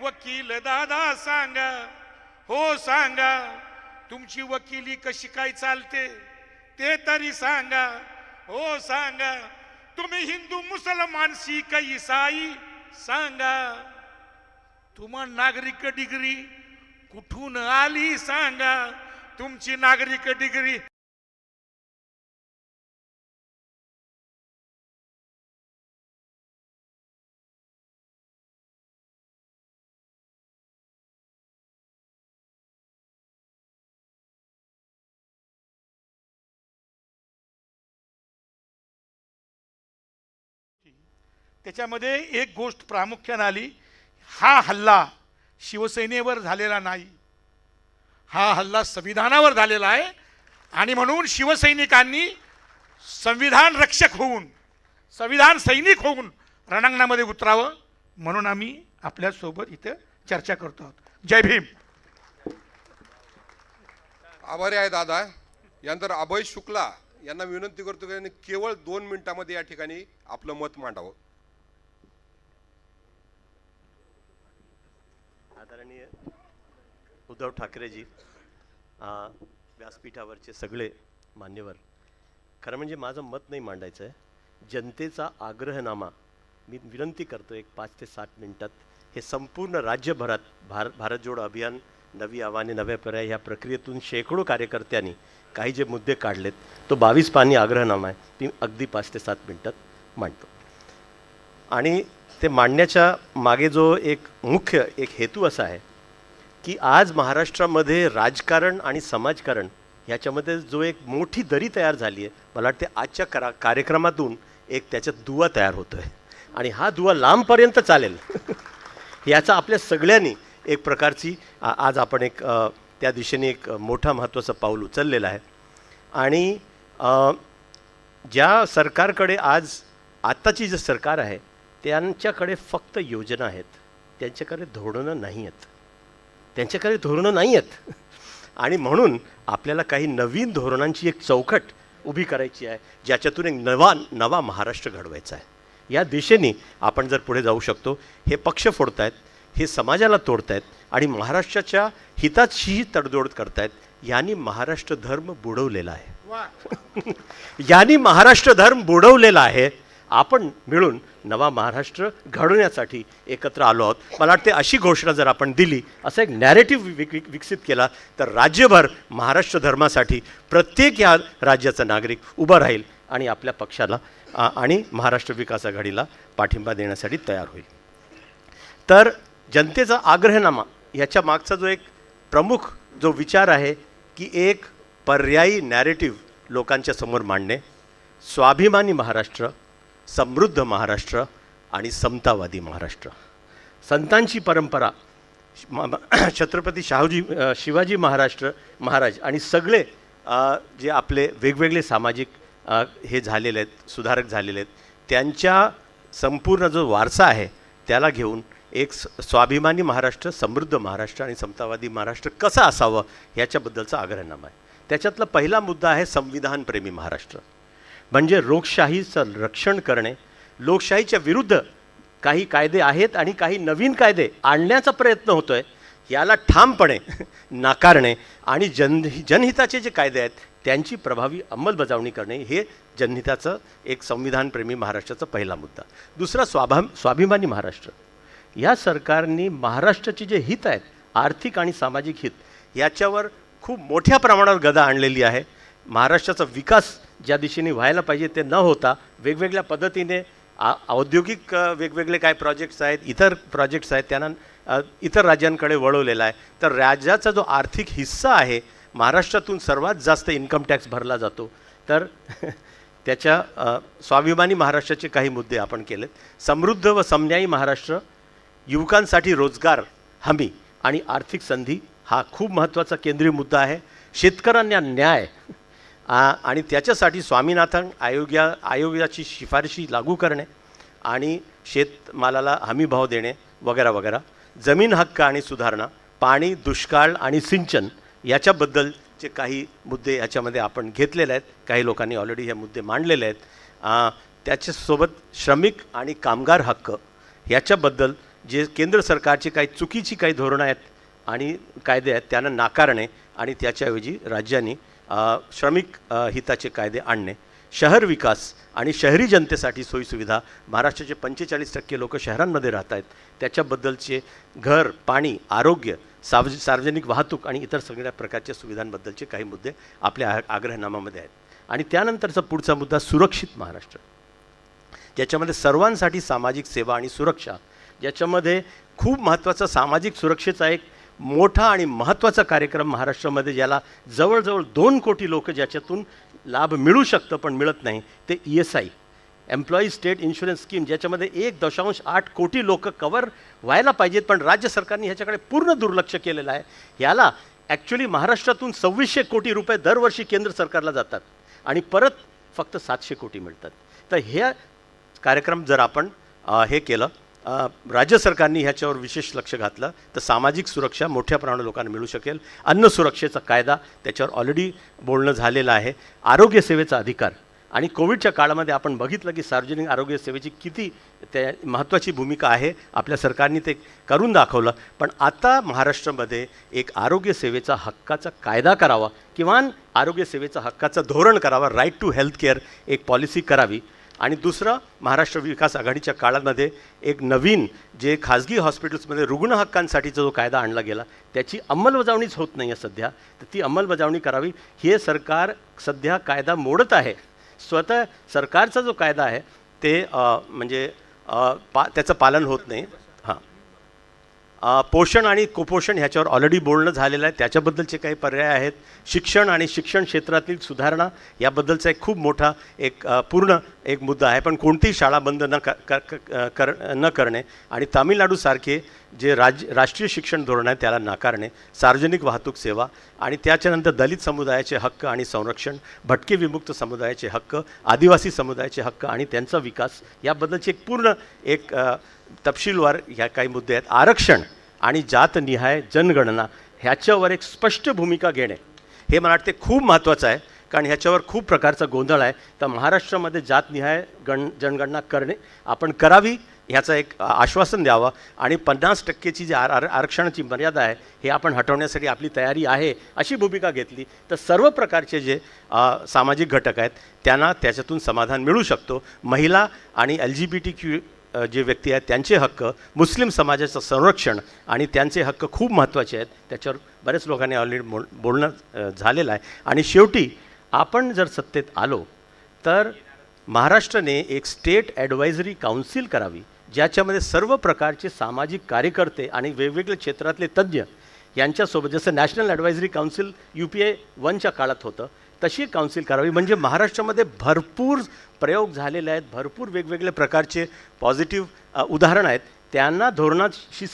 वकील दादा सांगा, हो सांगा. तुमची वकिली कशी काय चालते ते तरी सांगा, हो सांगा. तुम्ही हिंदू मुसलमान शीख इसाई सांगा. तुम्हा नागरिक डिग्री कुठून आली सांगा, तुमची नागरिक डिग्री. त्याच्यामध्ये एक गोष्ट प्रामुख्याने आली, हा हल्ला शिवसेनेवर झालेला नाही, हा हल्ला संविधानावर झालेला आहे आणि म्हणून शिवसैनिकांनी संविधान रक्षक होऊन, संविधान सैनिक होऊन रणांगणामध्ये उतरावं, म्हणून आम्ही आपल्यासोबत इथं चर्चा करतो आहोत. जय भीम. आभारी आहे दादा. यानंतर अभय शुक्ला यांना विनंती करतो की केवळ 2 मिनिटांमध्ये या ठिकाणी आपलं मत मांडावं. आदरणीय उद्धव ठाकरेजी, व्यासपीठावरचे सगळे मान्यवर, खरं म्हणजे माझं मत नाही मांडायचं आहे, जनतेचा आग्रहनामा मी विनंती करतो. एक 5 ते 7 मिनिटात हे संपूर्ण राज्यभरात भारत जोडो अभियान, नवी आव्हाने नव्या पर्याय ह्या प्रक्रियेतून शेकडो कार्यकर्त्यांनी काही जे मुद्दे काढलेत, तो 22 पानी आग्रहनामा आहे, ती अगदी 5 ते 7 मिनिटात मांडतो. आणि ते मांडण्याच्या मागे जो एक मुख्य हेतू असा आहे की आज महाराष्ट्रामध्ये राजकारण आणि समाजकारण ह्याच्यामध्ये जो एक मोठी दरी तयार झाली आहे, मला वाटते आजच्या कार्यक्रमातून एक त्याच्यात दुवा तयार होतो आहे आणि हा दुवा लांबपर्यंत चालेल याचा आपल्या सगळ्यांनी एक प्रकारची आज आपण एक त्या दिशेने एक मोठा महत्त्वाचं पाऊल उचललेलं आहे. आणि ज्या सरकारकडे आज आत्ताची जे सरकार आहे त्यांच्याकडे फक्त योजना आहेत, त्यांच्याकडे धोरणं नाही आहेत आणि म्हणून आपल्याला काही नवीन धोरणांची एक चौकट उभी करायची आहे, ज्याच्यातून एक नवा महाराष्ट्र घडवायचा आहे. या दिशेने आपण जर पुढे जाऊ शकतो. हे पक्ष फोडतायत, हे समाजाला तोडतायत आणि महाराष्ट्राच्या हिताचीही तडजोड करतायत. यांनी महाराष्ट्र धर्म बुडवलेला आहे आपण मिळून नवा महाराष्ट्र घडवण्यासाठी एकत्र आलो आहोत. मला वाटते अशी घोषणा जर आपण दिली, असा एक नॅरेटिव्ह विकसित केला, तर राज्यभर महाराष्ट्र धर्मासाठी प्रत्येक या राज्याचा नागरिक उभा राहील आणि आपल्या पक्षाला आणि महाराष्ट्र विकास आघाडीला पाठिंबा देण्यासाठी तयार होईल. तर जनतेचा आग्रहनामा याच्या मागचा जो एक प्रमुख जो विचार आहे की एक पर्यायी नॅरेटिव्ह लोकांच्या समोर मांडणे, स्वाभिमानी महाराष्ट्र, समृद्ध महाराष्ट्र आणि समतावादी महाराष्ट्र. संतांची परंपरा, छत्रपती शिवाजी महाराज आणि सगळे जे आपले वेगवेगळे सामाजिक हे झालेले आहेत, सुधारक झालेले आहेत, त्यांच्या संपूर्ण जो वारसा आहे त्याला घेऊन एक स्वाभिमानी महाराष्ट्र, समृद्ध महाराष्ट्र आणि समतावादी महाराष्ट्र कसा असावं याच्याबद्दलचा आग्रहनामा आहे. त्याच्यातला पहिला मुद्दा आहे संविधानप्रेमी महाराष्ट्र. म्हणजे लोकशाहीचं रक्षण करणे, लोकशाहीच्या विरुद्ध काही कायदे आहेत आणि काही नवीन कायदे आणण्याचा प्रयत्न होतो आहे, याला ठामपणे नाकारणे आणि जनहिताचे जे कायदे आहेत त्यांची प्रभावी अंमलबजावणी करणे, हे जनहिताचं एक संविधानप्रेमी महाराष्ट्राचा पहिला मुद्दा. दुसरा स्वाभिमानी महाराष्ट्र. या सरकारने महाराष्ट्राचे जे हित आहेत, आर्थिक आणि सामाजिक हित, याच्यावर खूप मोठ्या प्रमाणावर गदा आणलेली आहे. महाराष्ट्राचा विकास ज्या दिशेने व्हायला पाहिजे ते न होता वेगवेगळ्या पद्धतीने औद्योगिक वेगवेगळे काय प्रोजेक्ट्स आहेत, इतर प्रोजेक्ट्स आहेत, त्यांना इतर राज्यांकडे वळवलेला आहे. तर राज्याचा जो आर्थिक हिस्सा आहे, महाराष्ट्रातून सर्वात जास्त इन्कम टॅक्स भरला जातो. तर त्याच्या स्वाभिमानी महाराष्ट्राचे काही मुद्दे आपण केलेत. समृद्ध व समन्यायी महाराष्ट्र, युवकांसाठी रोजगार हमी आणि आर्थिक संधी हा खूप महत्त्वाचा केंद्रीय मुद्दा आहे. शेतकऱ्यांना न्याय आणि त्याच्यासाठी स्वामीनाथन आयोगाची शिफारशी लागू करणे आणि शेतमालाला हमीभाव देणे वगैरे वगैरे. जमीन हक्क आणि सुधारणा, पाणी, दुष्काळ आणि सिंचन याच्याबद्दलचे काही मुद्दे याच्यामध्ये आपण घेतलेले आहेत. काही लोकांनी ऑलरेडी हे मुद्दे मांडलेले आहेत. त्याच्यासोबत श्रमिक आणि कामगार हक्क याच्याबद्दल जे केंद्र सरकारची काही चुकीची काही धोरणं आहेत आणि कायदे आहेत त्यांना नाकारणे आणि त्याच्याऐवजी राज्यांनी श्रमिक हिताचे कायदे आणणे. शहर विकास आणि शहरी जनतेसाठी सोयीसुविधा. महाराष्ट्राचे 45% लोक शहरांमध्ये राहत आहेत, त्याच्याबद्दलचे घर, पाणी, आरोग्य, सार्वजनिक वाहतूक आणि इतर सगळ्या प्रकारच्या सुविधांबद्दलचे काही मुद्दे आपल्या आग्रहनामामध्ये आहेत. आणि त्यानंतरचा पुढचा मुद्दा सुरक्षित महाराष्ट्र, ज्याच्यामध्ये सर्वांसाठी सामाजिक सेवा आणि सुरक्षा, ज्याच्यामध्ये खूप महत्त्वाचा सामाजिक सुरक्षेचा एक मोठा आणि महत्त्वाचा कार्यक्रम महाराष्ट्रामध्ये, ज्याला जवळजवळ 2 कोटी लोक ज्याच्यातून लाभ मिळू शकतं पण मिळत नाही, ते ESI, employee state insurance scheme, ज्याच्यामध्ये 1.8 कोटी लोक कवर व्हायला पाहिजेत पण राज्य सरकारने ह्याच्याकडे पूर्ण दुर्लक्ष केलेलं आहे. याला ॲक्च्युली महाराष्ट्रातून 2600 कोटी रुपये दरवर्षी केंद्र सरकारला जातात आणि परत फक्त 700 कोटी मिळतात. तर हे कार्यक्रम जर आपण हे केलं, राज्य सरकारने ह्याच्यावर विशेष लक्ष घातलं, तर सामाजिक सुरक्षा मोठ्या प्रमाणात लोकांना मिळू शकेल. अन्न सुरक्षेचा कायदा, त्याच्यावर ऑलरेडी बोलणं झालेलं आहे. आरोग्य सेवेचा अधिकार, आणि कोविडच्या काळामध्ये आपण बघितलं की सार्वजनिक आरोग्य सेवेची किती त्या महत्त्वाची भूमिका आहे, आपल्या सरकारने ते करून दाखवलं. पण आता महाराष्ट्रामध्ये एक आरोग्य सेवेचा हक्काचा कायदा करावा, किंवा आरोग्य सेवेचा हक्काचं धोरण करावा, राईट टू हेल्थ केअर एक पॉलिसी करावी. आणि दुसरं, महाराष्ट्र विकास आघाडीच्या काळामध्ये एक नवीन जे खाजगी हॉस्पिटल्समध्ये रुग्ण हक्कांसाठीचा जो कायदा आणला गेला, त्याची अंमलबजावणीच होत नाही आहे सध्या, तर ती अंमलबजावणी करावी. हे सरकार सध्या कायदा मोडत आहे. स्वतः सरकारचा जो कायदा आहे ते म्हणजे त्याचं पालन होत नाही. हां, पोषण आणि कुपोषण ह्याच्यावर ऑलरेडी बोलणं झालेलं आहे, त्याच्याबद्दलचे काही पर्याय आहेत. शिक्षण आणि शिक्षण क्षेत्रातील सुधारणा याबद्दलचा एक खूप मोठा एक पूर्ण एक मुद्दा आहे. पण कोणतीही शाळा बंद न करणे आणि तामिळनाडूसारखे जे राष्ट्रीय शिक्षण धोरण आहे त्याला नाकारणे, सार्वजनिक वाहतूक सेवा आणि त्याच्यानंतर दलित समुदायाचे हक्क आणि संरक्षण, भटके विमुक्त समुदायाचे हक्क, आदिवासी समुदायाचे हक्क आणि त्यांचा विकास याबद्दलचे एक पूर्ण एक तपशीलवार ह्या काही मुद्दे आहेत. आरक्षण आणि जातनिहाय जनगणना ह्याच्यावर एक स्पष्ट भूमिका घेणे हे मला वाटते खूप महत्त्वाचं आहे, कारण ह्याच्यावर खूप प्रकारचा गोंधळ आहे. तर महाराष्ट्रामध्ये जातनिहाय जनगणना करणे आपण करावी ह्याचं एक आश्वासन द्यावं आणि 50%ची जी आरक्षणाची मर्यादा आहे हे आपण हटवण्यासाठी आपली तयारी आहे अशी भूमिका घेतली तर सर्व प्रकारचे जे सामाजिक घटक आहेत त्यांना त्याच्यातून समाधान मिळू शकतो. महिला आणि LGBTQ जे व्यक्ती आहेत त्यांचे हक्क, मुस्लिम समाजाचं संरक्षण आणि त्यांचे हक्क खूप महत्त्वाचे आहेत. त्याच्यावर बऱ्याच लोकांनी ऑलरेडी बोलणं झालेलं आहे. आणि शेवटी आपण जर सत्तेत आलो तर महाराष्ट्राने एक स्टेट ॲडवायझरी काउन्सिल करावी ज्याच्यामध्ये सर्व प्रकारचे सामाजिक कार्यकर्ते आणि वेगवेगळ्या क्षेत्रातले तज्ज्ञ यांच्यासोबत, जसं नॅशनल ॲडवायझरी काउन्सिल UPA 1च्या काळात होतं तशी काउन्सिल करावी. म्हणजे महाराष्ट्रामध्ये भरपूर प्रयोग झालेले आहेत, भरपूर वेगवेगळे प्रकारचे पॉझिटिव्ह उदाहरण आहेत, त्यांना धोरणाशी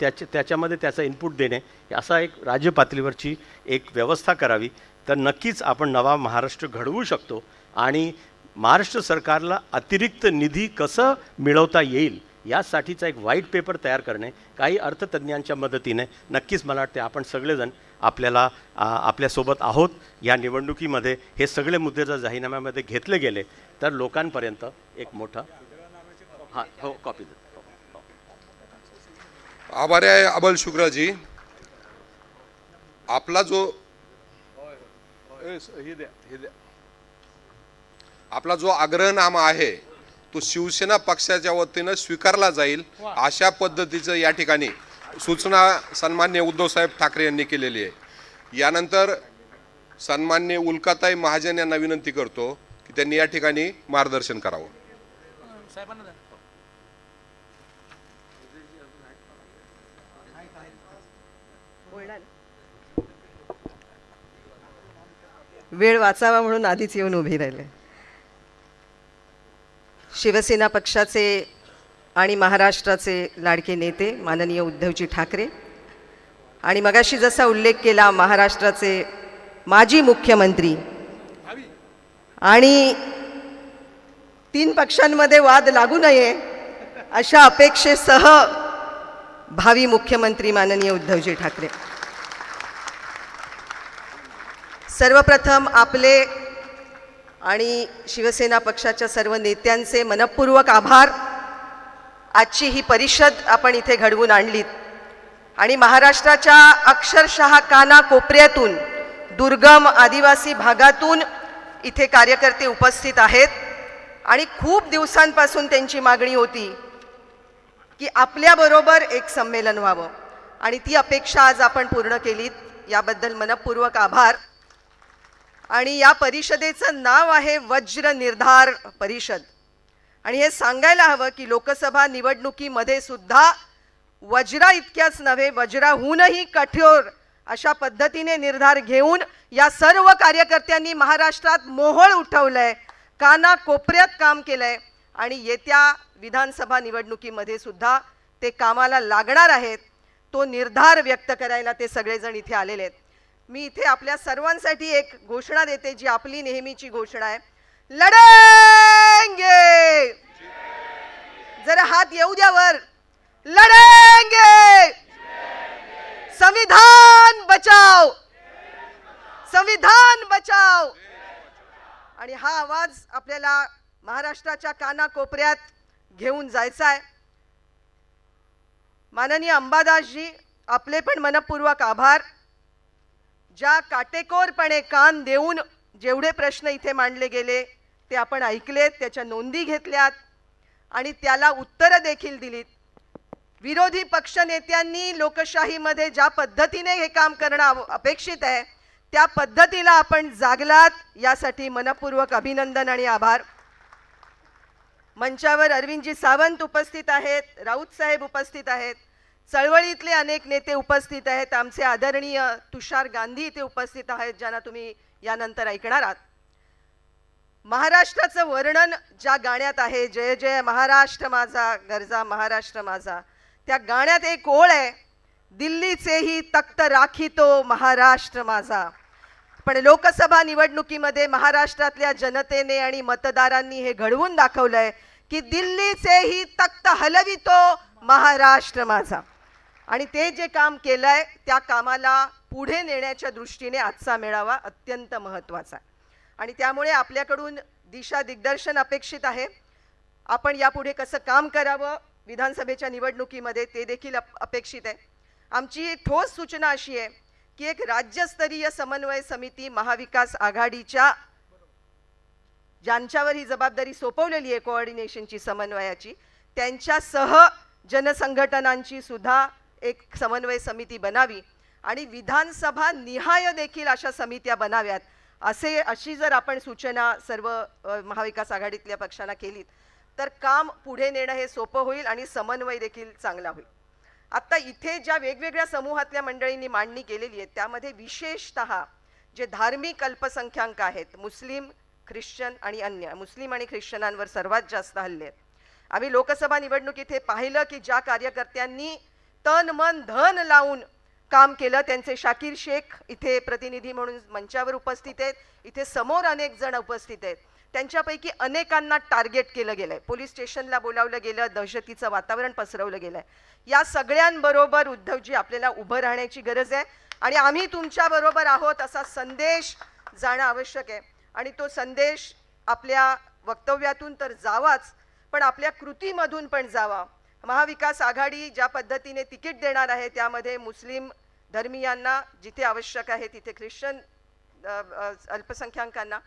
त्याच्यामध्ये त्याचा इनपुट देणे असा एक राज्य पातळीवरची एक व्यवस्था करावी तर नक्कीच आपण नवा महाराष्ट्र घडवू शकतो. आणि महाराष्ट्र सरकारला अतिरिक्त निधी कसं मिळवता येईल यासाठीचा एक व्हाईट पेपर तयार करणे काही अर्थतज्ञांच्या मदतीने नक्कीच मला वाटते आपण सगळेजण आपल्यासोबत आहोत. या निवडणुकीमध्ये हे सगळे मुद्दे जर जाहीरनाम्यामध्ये घेतले गेले तर लोकांपर्यंत एक मोठा हो कॉपी आभारी आहे अबल शुक्राजी. आपला जो आग्रहनामा आहे तो शिवसेना पक्षाच्या वतीनं स्वीकारला जाईल अशा पद्धतीचं या ठिकाणी सूचना सन्मान्य उद्धवसाहेब ठाकरे यांनी केलेली आहे. यानंतर सन्मान्य उल्काताई महाजन यांना विनंती करतो की त्यांनी या ठिकाणी मार्गदर्शन करावं. वेळ वाचावा म्हणून आधीच येऊन उभी राहिले. शिवसेना पक्षाचे आणि महाराष्ट्राचे लाडके नेते माननीय उद्धवजी ठाकरे आणि मगाशी जसा उल्लेख केला महाराष्ट्राचे माजी मुख्यमंत्री आणि 3 पक्षांमध्ये वाद लागू नये अशा अपेक्षेसह भावी मुख्यमंत्री माननीय उद्धवजी ठाकरे. सर्वप्रथम आपले आणि शिवसेना पक्षाच्या सर्व नेत्यांचे मनपूर्वक आभार. आजची ही परिषद आपण इथे घडवून आणलीत आणि महाराष्ट्राच्या अक्षरशः कानाकोपऱ्यातून दुर्गम आदिवासी भागातून इथे कार्यकर्ते उपस्थित आहेत आणि खूप दिवसांपासून त्यांची मागणी होती की आपल्याबरोबर एक संमेलन व्हावं आणि ती अपेक्षा आज आपण पूर्ण केलीत. याबद्दल मनपूर्वक आभार. आणि या परिषदेचं नाव आहे वज्र निर्धार परिषद आणि हे सांगायला हवं की लोकसभा निवडणुकीमध्ये सुद्धा वज्रा इतक्याच नव्हे वज्राहूनही कठोर अशा पद्धतीने निर्धार घेऊन या सर्व कार्यकर्त्यांनी महाराष्ट्रात मोहोळ उठवलंय, कानाकोपऱ्यात काम केलंय आणि येत्या विधानसभा निवडणुकीमध्ये सुद्धा ते कामाला लागणार आहेत. तो निर्धार व्यक्त करायला ते सगळेजण इथे आलेले आहेत. मी इथे आपल्या सर्वांसाठी एक घोषणा देते जी आपली नेहमीची घोषणा आहे. लढेंगे. जरा हात येऊ द्या वर. लढेंगे. संविधान बचाओ. संविधान बचाओ. आणि हा आवाज आपल्याला महाराष्ट्राच्या कानाकोपऱ्यात घेऊन जायचा आहे. माननीय अंबादासजी आपले पण मनपूर्वक आभार. ज्या काटेकोरपणे कान देऊन जेवढे प्रश्न इथे मांडले गेले ते आपण ऐकलेत, त्याच्या नोंदी घेतल्यात आणि त्याला उत्तरं देखील दिलीत. विरोधी पक्षनेत्यांनी लोकशाहीमध्ये ज्या पद्धतीने हे काम करणं अपेक्षित आहे त्या पद्धतीला आपण जागलात, यासाठी मनपूर्वक अभिनंदन आणि आभार. मंचावर अरविंदजी सावंत उपस्थित आहेत, राऊत साहेब उपस्थित आहेत. चळवळीतले अनेक नेते उपस्थित आहेत. आमचे आदरणीय तुषार गांधी इथे उपस्थित आहेत, ज्यांना तुम्ही यानंतर ऐकणार आहात. महाराष्ट्राचं वर्णन ज्या गाण्यात आहे, जय जय महाराष्ट्र माझा गरजा महाराष्ट्र माझा, त्या गाण्यात एक ओळ आहे, दिल्लीचेही तख्त राखीतो महाराष्ट्र माझा. पण लोकसभा निवडणुकीमध्ये महाराष्ट्रातल्या जनतेने आणि मतदारांनी हे घडवून दाखवलंय की दिल्लीचेही तख्त हलवितो महाराष्ट्र माझा. आणि ते जे काम केलंय त्या कामाला पुढे नेण्याच्या दृष्टीने आजचा मेळावा अत्यंत महत्त्वाचा आहे. आणि त्यामुळे आपल्याकडून दिशा दिग्दर्शन अपेक्षित आहे. आपण यापुढे कसं काम करावं विधानसभेच्या निवडणुकीमध्ये ते देखील अपेक्षित आहे. आमची ठोस सूचना अशी आहे की एक राज्यस्तरीय समन्वय समिती महाविकास आघाडीच्या ज्यांच्यावर ही जबाबदारी सोपवलेली आहे कोऑर्डिनेशनची समन्वयाची, त्यांच्यासह जनसंघटनांची सुद्धा एक समन्वय समिती बनावी आणि विधानसभा निहाय देखील अशा समित्या बनाव्यात अशी जर आपण सूचना सर्व महाविकास आघाडीतल्या पक्षांना केलीत तर काम पुढे नेणं हे सोपं होईल आणि समन्वय देखील चांगला होईल. आता इथे ज्या वेगवेगळ्या समूहातल्या मंडळींनी मांडणी केलेली आहे त्यामध्ये विशेषतः जे धार्मिक अल्पसंख्याक आहेत, मुस्लिम, ख्रिश्चन आणि अन्य, मुस्लिम आणि ख्रिश्चनांवर सर्वात जास्त हल्ले आहेत. आम्ही लोकसभा निवडणुकीत हे पाहिलं की ज्या कार्यकर्त्यांनी तन मन धन लावून काम केलं, त्यांचे शाकीर शेख इथे प्रतिनिधी म्हणून मंचावर उपस्थित आहेत, इथे समोर अनेक जण उपस्थित आहेत, त्यांच्यापैकी अनेकांना टार्गेट केलं गेलंय, पोलीस स्टेशनला बोलावलं गेलं, दहशतीचं वातावरण पसरवलं गेलंय. या सगळ्यांबरोबर उद्धवजी आपल्याला उभं राहण्याची गरज आहे आणि आम्ही तुमच्याबरोबर आहोत असा संदेश जाणं आवश्यक आहे. आणि तो संदेश आपल्या वक्तव्यातून तर जावाच, पण आपल्या कृतीमधून पण जावा. महाविकास आघाडी ज्या पद्धतीने तिकीट देणार आहे त्यामध्ये मुस्लिम धर्मीयांना जिथे आवश्यक आहे तिथे ख्रिश्चन अल्पसंख्याकांना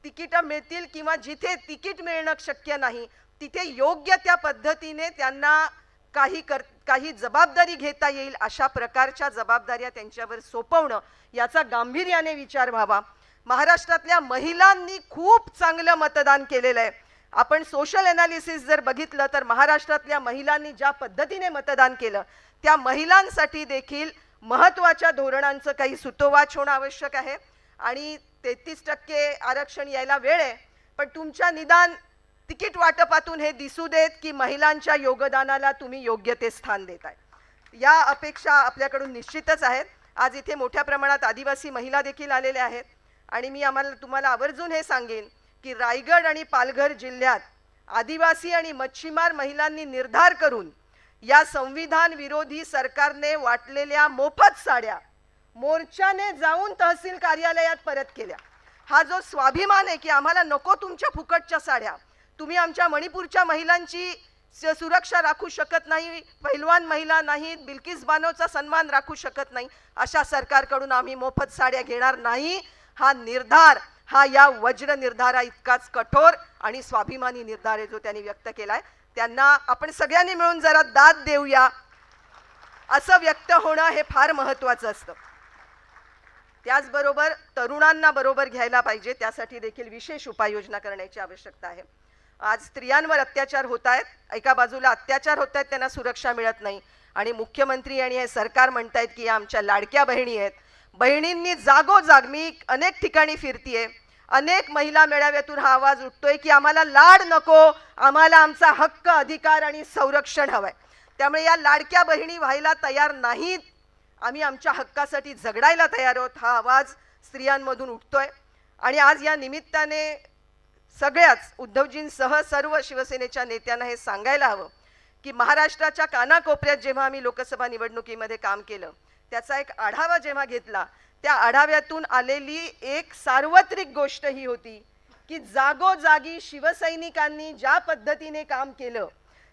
तिकीटं मिळतील किंवा जिथे तिकीट मिळणं शक्य नाही तिथे योग्य त्या पद्धतीने त्यांना काही जबाबदारी घेता येईल अशा प्रकारच्या जबाबदाऱ्या त्यांच्यावर सोपवणं याचा गांभीर्याने विचार व्हावा. महाराष्ट्रातल्या महिलांनी खूप चांगलं मतदान केलेलं आहे. आपण सोशल एनालिसिस जर बघितलं तर महाराष्ट्रातल्या महिलांनी ज्या पद्धतीने मतदान केलं त्या महिलांसाठी देखील महत्त्वाच्या धोरणांचं काही सुतोवाच होणं आवश्यक आहे. आणि 33% आरक्षण यायला वेळ आहे, पण तुमच्या निदान तिकीट वाटपातून हे दिसू देत की महिलांच्या योगदानाला तुम्ही योग्य ते स्थान देताय. या अपेक्षा आपल्याकडून निश्चितच आहेत. आज इथे मोठ्या प्रमाणात आदिवासी महिला देखील आलेल्या आहेत आणि मी तुम्हाला आवर्जून हे सांगेन की रायगड आणि पालघर जिल्ह्यात आदिवासी आणि मच्छीमार महिलांनी निर्धार करून या संविधान विरोधी सरकारने वाटलेल्या मोफत साड्या मोर्चाने जाऊन तहसील कार्यालयात परत केल्या. हा जो स्वाभिमान आहे की आम्हाला नको तुमच्या फुकटच्या साड्या, तुम्ही आमच्या मणिपूरच्या महिलांची सुरक्षा राखू शकत नाही, पहिलवान महिला नाहीत, बिल्किस बानोचा सन्मान राखू शकत नाही, अशा सरकारकडून आम्ही मोफत साड्या घेणार नाही. हा निर्धार हा या वज्र निर्धारा इतकाच कठोर आणि स्वाभिमानी निर्धार आहे जो त्यांनी व्यक्त केलाय. त्यांना आपण सगळ्यांनी मिळून जरा दाद देऊया असं व्यक्त होणं हे फार महत्त्वाचं असतं. त्याचबरोबर तरुणांना बरोबर घ्यायला पाहिजे, त्यासाठी देखील विशेष उपाययोजना करण्याची आवश्यकता आहे. आज स्त्रियांवर अत्याचार होत आहेत, एका बाजूला अत्याचार होत आहेत, त्यांना सुरक्षा मिळत नाही आणि मुख्यमंत्री आणि हे सरकार म्हणतायत की आमच्या लाडक्या बहिणी आहेत. बहिणींनी जागोजाग, मी अनेक ठिकाणी फिरतीये, अनेक महिला मेळाव्यातून हा आवाज उठतोय की आम्हाला लाड नको, आम्हाला आमचा हक्क, अधिकार आणि संरक्षण हवंय. त्यामुळे या लाडक्या बहिणी व्हायला तयार नाहीत, आम्ही आमच्या हक्कासाठी झगडायला तयार आहोत, हा आवाज स्त्रियांमधून उठतोय. आणि आज या निमित्ताने सगळ्याच उद्धवजींसह सर्व शिवसेनेच्या नेत्यांना हे सांगायला हवं की महाराष्ट्राच्या कानाकोपऱ्यात जेव्हा आम्ही लोकसभा निवडणुकीमध्ये काम केलं त्याचा एक आढावा जेव्हा घेतला, त्या आढाव्यातून आलेली एक सार्वत्रिक गोष्ट ही होती की जागोजागी शिवसैनिकांनी ज्या पद्धतीने काम केलं,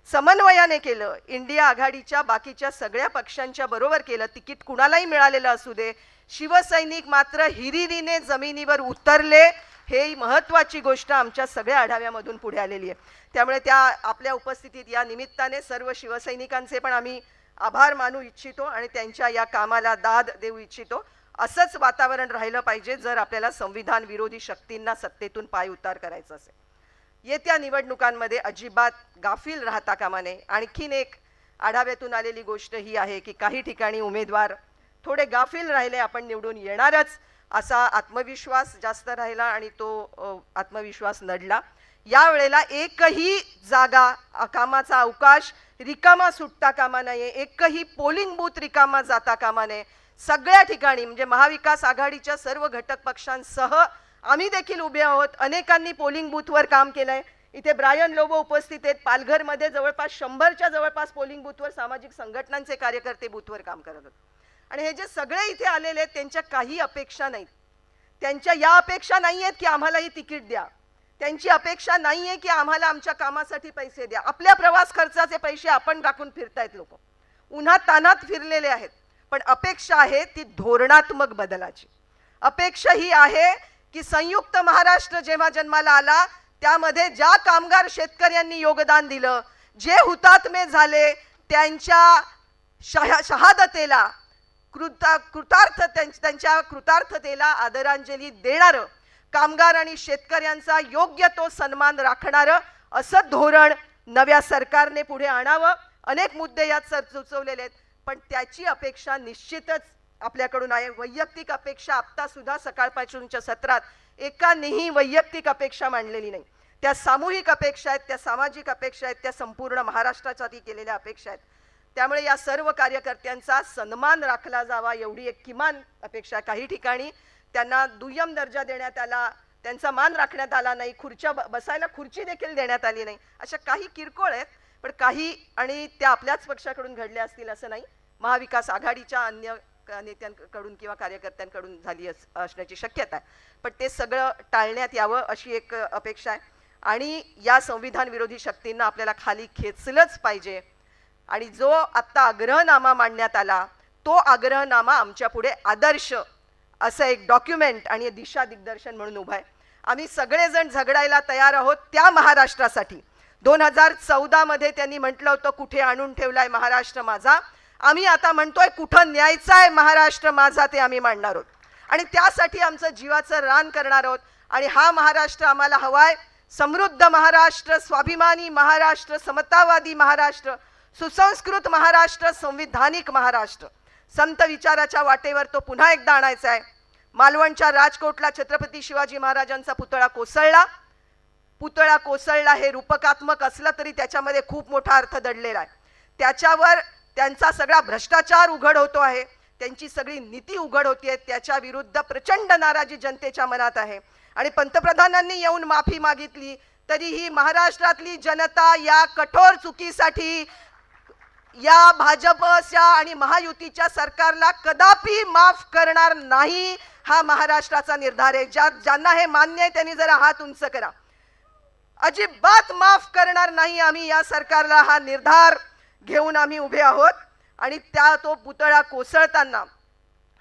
समन्वयाने केलं, इंडिया आघाडीच्या बाकीच्या सगळ्या पक्षांच्या बरोबर केलं, तिकीट कुणालाही मिळालेलं असू दे, शिवसैनिक मात्र हिरिरीने जमिनीवर उतरले, हे महत्त्वाची गोष्ट आमच्या सगळ्या आढाव्यामधून पुढे आलेली आहे. त्यामुळे त्या आपल्या उपस्थितीत या निमित्ताने सर्व शिवसैनिकांचे पण आम्ही आभार मानू इच्छितो आणि त्यांच्या या कामाला दाद देऊ इच्छितो. असंच वातावरण राहिलं पाहिजे जर आपल्याला संविधान विरोधी शक्तींना सत्तेतून पाय उतार करायचा असेल. येत्या निवडणुकांमध्ये अजिबात गाफील राहता कामा नये. आणखीन एक आढाव्यातून आलेली गोष्ट ही आहे की काही ठिकाणी उमेदवार थोडे गाफील राहिले, आपण निवडून येणारच असा आत्मविश्वास जास्त राहिला आणि तो आत्मविश्वास नडला. यावेळेला एकही जागा कामाचा अवकाश रिकामा सुटता कामा नये, एकही पोलिंग बूथ रिकामा जाता कामा नये. सगळ्या ठिकाणी म्हणजे महाविकास आघाडीच्या सर्व घटक पक्षांसह आम्ही देखील उभे आहोत. अनेकांनी पोलिंग बूथवर काम केलंय. इथे ब्रायन लोबो उपस्थित आहेत. पालघरमध्ये जवळपास 100च्या जवळपास पोलिंग बूथवर सामाजिक संघटनांचे कार्यकर्ते बूथवर काम करत होते. आणि हे जे सगळे इथे आलेले आहेत त्यांच्या काही अपेक्षा नाहीत. त्यांच्या या अपेक्षा नाही आहेत की आम्हाला ही तिकीट द्या, त्यांची अपेक्षा नाही आहे की आम्हाला आमच्या कामासाठी पैसे द्या. आपल्या प्रवास खर्चाचे पैसे आपण राखून फिरतायत लोक, उन्हात तानात फिरलेले आहेत. पण अपेक्षा आहे ती धोरणात्मक बदलाची. अपेक्षा ही आहे की संयुक्त महाराष्ट्र जेव्हा जन्माला आला त्यामध्ये ज्या कामगार शेतकऱ्यांनी योगदान दिलं, जे हुतात्मे झाले, त्यांच्या शहादतेला त्यांच्या कृतार्थतेला आदरांजली देणारं, कामगार आणि शेतकऱ्यांचा योग्य तो सन्मान राखणारं असं धोरण नव्या सरकारने पुढे आणावं. अनेक मुद्दे यात सुचवलेले आहेत, पण त्याची अपेक्षा निश्चितच आपल्याकडून आहे. वैयक्तिक अपेक्षा आत्ता सुद्धा सकाळपासूनच्या सत्रात एकानेही वैयक्तिक अपेक्षा मांडलेली नाही. त्या सामूहिक अपेक्षा आहेत, त्या सामाजिक अपेक्षा आहेत, त्या संपूर्ण महाराष्ट्रासाठी केलेल्या अपेक्षा आहेत. त्यामुळे या सर्व कार्यकर्त्यांचा सन्मान राखला जावा एवढी एक किमान अपेक्षा. काही ठिकाणी त्यांना दुय्यम दर्जा देण्यात आला, त्यांचा मान राखण्यात आला नाही, खुर्च्या बसायला खुर्ची देखील देण्यात आली नाही. अशा काही किरकोळ आहेत, पण काही आणि त्या आपल्याच पक्षाकडून घडल्या असतील असं नाही. महाविकास आघाडीच्या अन्य नेत्यांकडून किंवा कार्यकर्त्यांकडून झाली असण्याची शक्यता आहे. पण ते सगळं टाळण्यात यावं अशी एक अपेक्षा आहे. आणि या संविधान विरोधी शक्तींना आपल्याला खाली खेचलंच पाहिजे. आणि जो आत्ता आग्रहनामा मांडण्यात आला तो आग्रहनामा आमच्या पुढे आदर्श असं एक डॉक्युमेंट आणि दिशा दिग्दर्शन म्हणून उभा आहे. आम्ही सगळेजण झगडायला तयार आहोत त्या महाराष्ट्रासाठी. 2014 मध्ये त्यांनी म्हटलं होतं कुठे आणून ठेवलाय महाराष्ट्र माझा. आम्ही आता म्हणतोय कुठं न्यायचा आहे महाराष्ट्र माझा ते आम्ही मांडणार आहोत. आणि त्यासाठी आमचं जीवाचं रान करणार आहोत. आणि हा महाराष्ट्र आम्हाला हवाय. समृद्ध महाराष्ट्र, स्वाभिमानी महाराष्ट्र, समतावादी महाराष्ट्र, सुसंस्कृत महाराष्ट्र, संविधानिक महाराष्ट्र. संत विचाराच्या वाटेवर तो पुन्हा एकदा आणायचा आहे. मालवणच्या राजकोटला छत्रपती शिवाजी महाराजांचा पुतळा कोसळला. पुतळा कोसळला हे रूपकात्मक असलं तरी त्याच्यामध्ये खूप मोठा अर्थ दडलेला आहे. त्याच्यावर त्यांचा सगळा भ्रष्टाचार उघड होतो आहे, त्यांची सगळी नीती उघड होतीये. त्याच्या विरुद्ध प्रचंड नाराजी जनतेच्या मनात आहे. आणि पंतप्रधानांनी येऊन माफी मागितली तरीही महाराष्ट्रातली जनता या कठोर चुकीसाठी या भाजपच्या आणि महायुतीच्या सरकारला कदापि माफ करणार नाही. हा महाराष्ट्राचा निर्धार आहे. ज्यांना हे मान्य आहे त्यांनी जरा हात उंच करा. अजिबात माफ करणार नाही आम्ही या सरकारला. हा निर्धार घेऊन आम्ही उभे आहोत. आणि तो पुतळा कोसळताना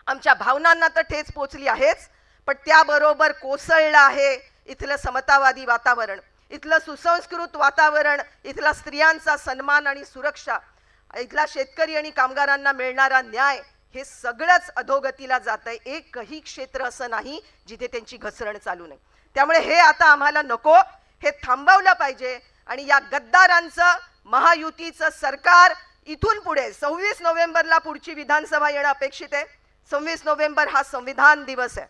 आमच्या भावनांना तर ठेच पोचली आहेच, पण त्याबरोबर कोसळलं आहे इथलं समतावादी वातावरण, इथलं सुसंस्कृत वातावरण, इथला स्त्रियांचा सन्मान आणि सुरक्षा, इथला शेतकरी आणि कामगारांना मिळणारा न्याय, हे सगळंच अधोगतीला जातंय. एकही क्षेत्र असं नाही जिथे त्यांची घसरण चालू नाही. त्यामुळे हे आता आम्हाला नको, हे थांबवलं पाहिजे. आणि या गद्दारांचं महायुतीचं सरकार इथून पुढे 26 नोव्हेंबरला पुढची विधानसभा येणं अपेक्षित आहे. 26 नोव्हेंबर हा संविधान दिवस आहे.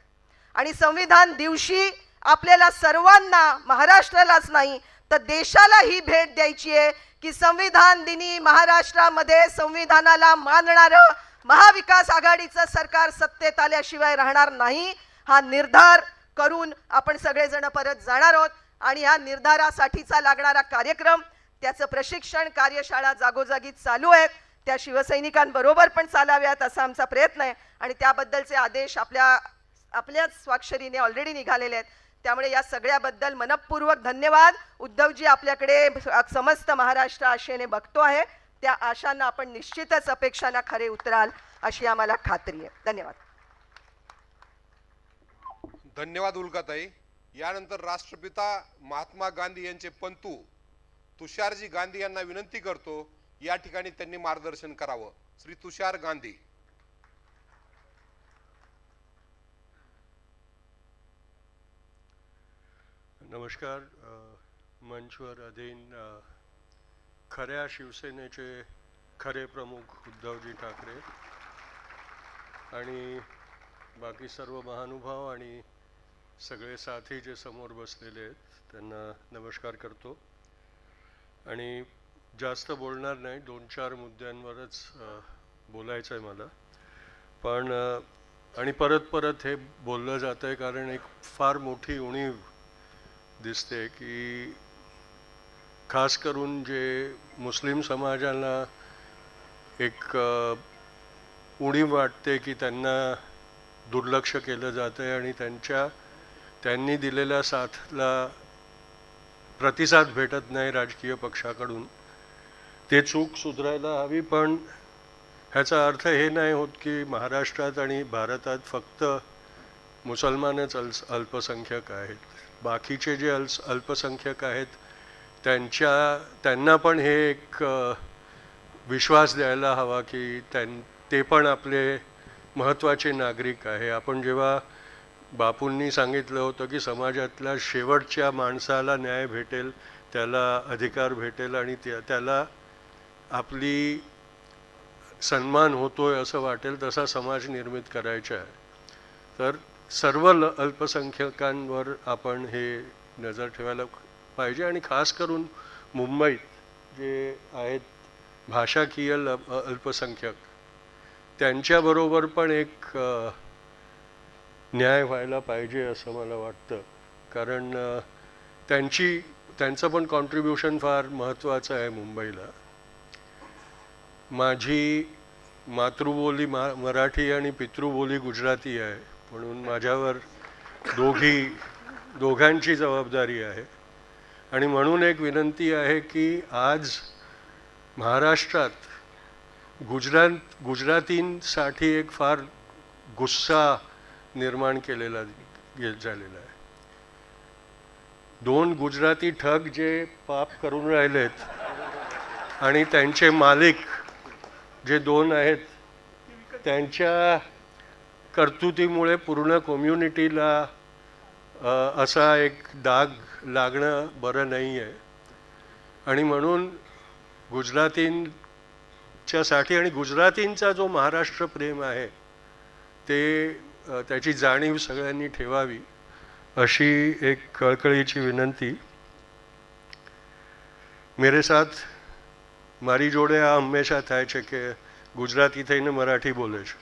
आणि संविधान दिवशी आपल्याला सर्वांना, महाराष्ट्रालाच नाही तर देशाला ही भेट द्यायची आहे की संविधान दिनी महाराष्ट्रामध्ये संविधानाला मानणारं महाविकास आघाडीचं सरकार सत्तेत आल्याशिवाय राहणार नाही. हा निर्धार करून आपण सगळेजण परत जाणार आहोत. आणि ह्या निर्धारासाठीचा लागणारा कार्यक्रम, त्याचं प्रशिक्षण, कार्यशाळा जागोजागी चालू आहेत. त्या शिवसैनिकांबरोबर पण चालाव्यात असा आमचा प्रयत्न आहे. आणि त्याबद्दलचे आदेश आपल्याच स्वाक्षरीने ऑलरेडी निघालेले आहेत. त्यामुळे या सगळ्याबद्दल मनपूर्वक धन्यवाद. उद्धवजी आपल्याकडे समस्त महाराष्ट्र आशेने बघतो आहे. त्या आशांना आपण निश्चितच अपेक्षांना खरे उतराल अशी आम्हाला खात्री आहे. धन्यवाद. धन्यवाद उल्काताई. यानंतर राष्ट्रपिता महात्मा गांधी यांचे पंतू तुषारजी गांधी यांना विनंती करतो या ठिकाणी त्यांनी मार्गदर्शन करावं. श्री तुषार गांधी. नमस्कार. मंचवर अधीन खऱ्या शिवसेनेचे खरे प्रमुख उद्धवजी ठाकरे आणि बाकी सर्व महानुभाव आणि सगळे साथी जे समोर बसलेले आहेत त्यांना नमस्कार करतो. आणि जास्त बोलणार नाही, 2-4 मुद्द्यांवरच बोलायचं आहे मला. पण आणि परत हे बोललं जातं आहे कारण एक फार मोठी उणीव दिसते की खास करून जे मुस्लिम समाजाला एक उणीव वाटते की त्यांना दुर्लक्ष केलं जातं आहे आणि त्यांनी दिलेल्या साथला प्रतिसाद भेटत नाही राजकीय पक्षाकडून. ते चूक सुधारायला हवी. पण ह्याचा अर्थ हे नाही होत की महाराष्ट्रात आणि भारतात फक्त मुसलमानच अल्पसंख्यक आहेत. बाकीचे जे अल्पसंख्यक आहेत त्यांना पण हे एक विश्वास द्यायला हवा की ते पण आपले महत्त्वाचे नागरिक आहे. आपण जेव्हा बापूंनी सांगितलं होतं की समाजातल्या शेवटच्या माणसाला न्याय भेटेल, त्याला अधिकार भेटेल आणि त्याला आपली सन्मान होतोय असं वाटेल तसा समाज निर्मित करायचा आहे. तर सर्व अल्पसंख्याकांवर आपण हे नजर ठेवायला पाहिजे. आणि खास करून मुंबईत जे आहेत भाषाकीय अल्पसंख्यक त्यांच्याबरोबर पण एक न्याय व्हायला पाहिजे असं मला वाटतं. कारण त्यांचं पण कॉन्ट्रीब्युशन फार महत्त्वाचं आहे मुंबईला. माझी मातृबोली मराठी आणि पितृबोली गुजराती आहे, म्हणून माझ्यावर दोघांची जबाबदारी आहे. आणि म्हणून एक विनंती आहे की आज महाराष्ट्रात गुजरातींसाठी एक फार गुस्सा निर्माण झालेला आहे. 2 गुजराती ठग जे पाप करून राहिलेत आणि त्यांचे मालिक जे 2 आहेत त्यांच्या कर्तुतीमुळे पूर्ण कम्युनिटीला असा एक डाग लागणं बरं नाही आहे. आणि म्हणून गुजरातींच्यासाठी आणि गुजरातींचा जो महाराष्ट्र प्रेम आहे त्याची जाणीव सगळ्यांनी ठेवावी अशी एक कळकळीची विनंती. मेरे साथ મારી જોડે આ હંમેશા થાય છે કે ગુજરાતી થઈને મરાઠી બોલે છે.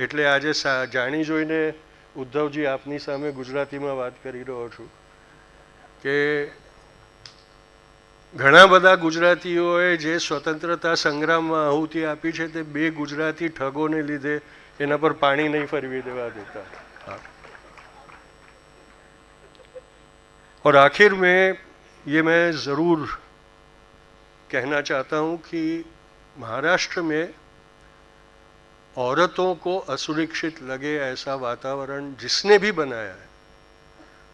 એટલે આજે જાણી જોઈને ઉદ્ધવજી આપની સામે ગુજરાતીમાં વાત કરી રહ્યો છું કે ઘણા બધા ગુજરાતીઓએ જે સ્વતંત્રતા સંગ્રામમાં આહુતિ આપી છે તે 2 ગુજરાતી ઠગોને લીધે એના પર પાણી નહીં ફરવી દેવા દેતા. और आखिर में ये मैं ज़रूर कहना चाहता हूँ कि महाराष्ट्र में औरतों को असुरक्षित लगे ऐसा वातावरण जिसने भी बनाया है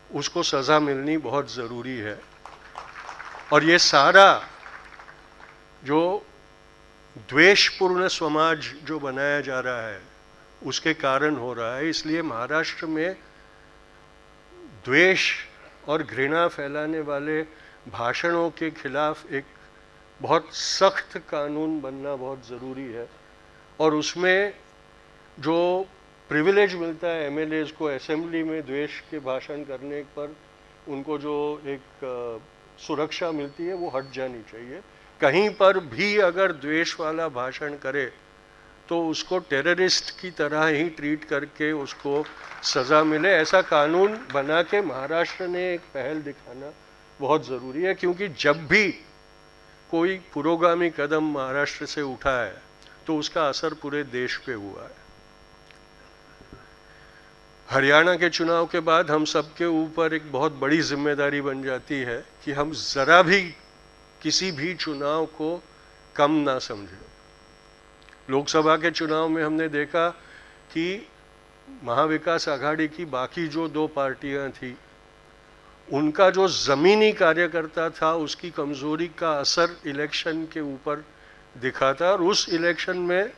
उसको सज़ा मिलनी बहुत ज़रूरी है. और ये सारा जो द्वेषपूर्ण समाज जो बनाया जा रहा है उसके कारण हो रहा है. इसलिए महाराष्ट्र में द्वेष और घृणा फैलाने वाले भाषणों के खिलाफ एक बहुत सख्त कानून बनना बहुत ज़रूरी है. और उसमें जो प्रिविलेज मिलता है एमएलएज को असेंबली में द्वेष के भाषण करने पर उनको जो एक सुरक्षा मिलती है वो हट जानी चाहिए. कहीं पर भी अगर द्वेष वाला भाषण करे तो उसको टेररिस्ट की तरह ही ट्रीट करके उसको सज़ा मिले. ऐसा कानून बना के महाराष्ट्र ने एक पहल दिखाना बहुत ज़रूरी है. क्योंकि जब भी कोई पुरोगामी कदम महाराष्ट्र से उठा है तो उसका असर पूरे देश पे हुआ है. हरियाणा के चुनाव के बाद हम सबके ऊपर एक बहुत बड़ी जिम्मेदारी बन जाती है कि हम ज़रा भी किसी भी चुनाव को कम ना समझें. लोकसभा के चुनाव में हमने देखा कि महाविकास आघाड़ी की बाकी जो 2 पार्टियां थी उनका जो ज़मीनी कार्यकर्ता था उसकी कमज़ोरी का असर इलेक्शन के ऊपर दिखा था. और उस इलेक्शन में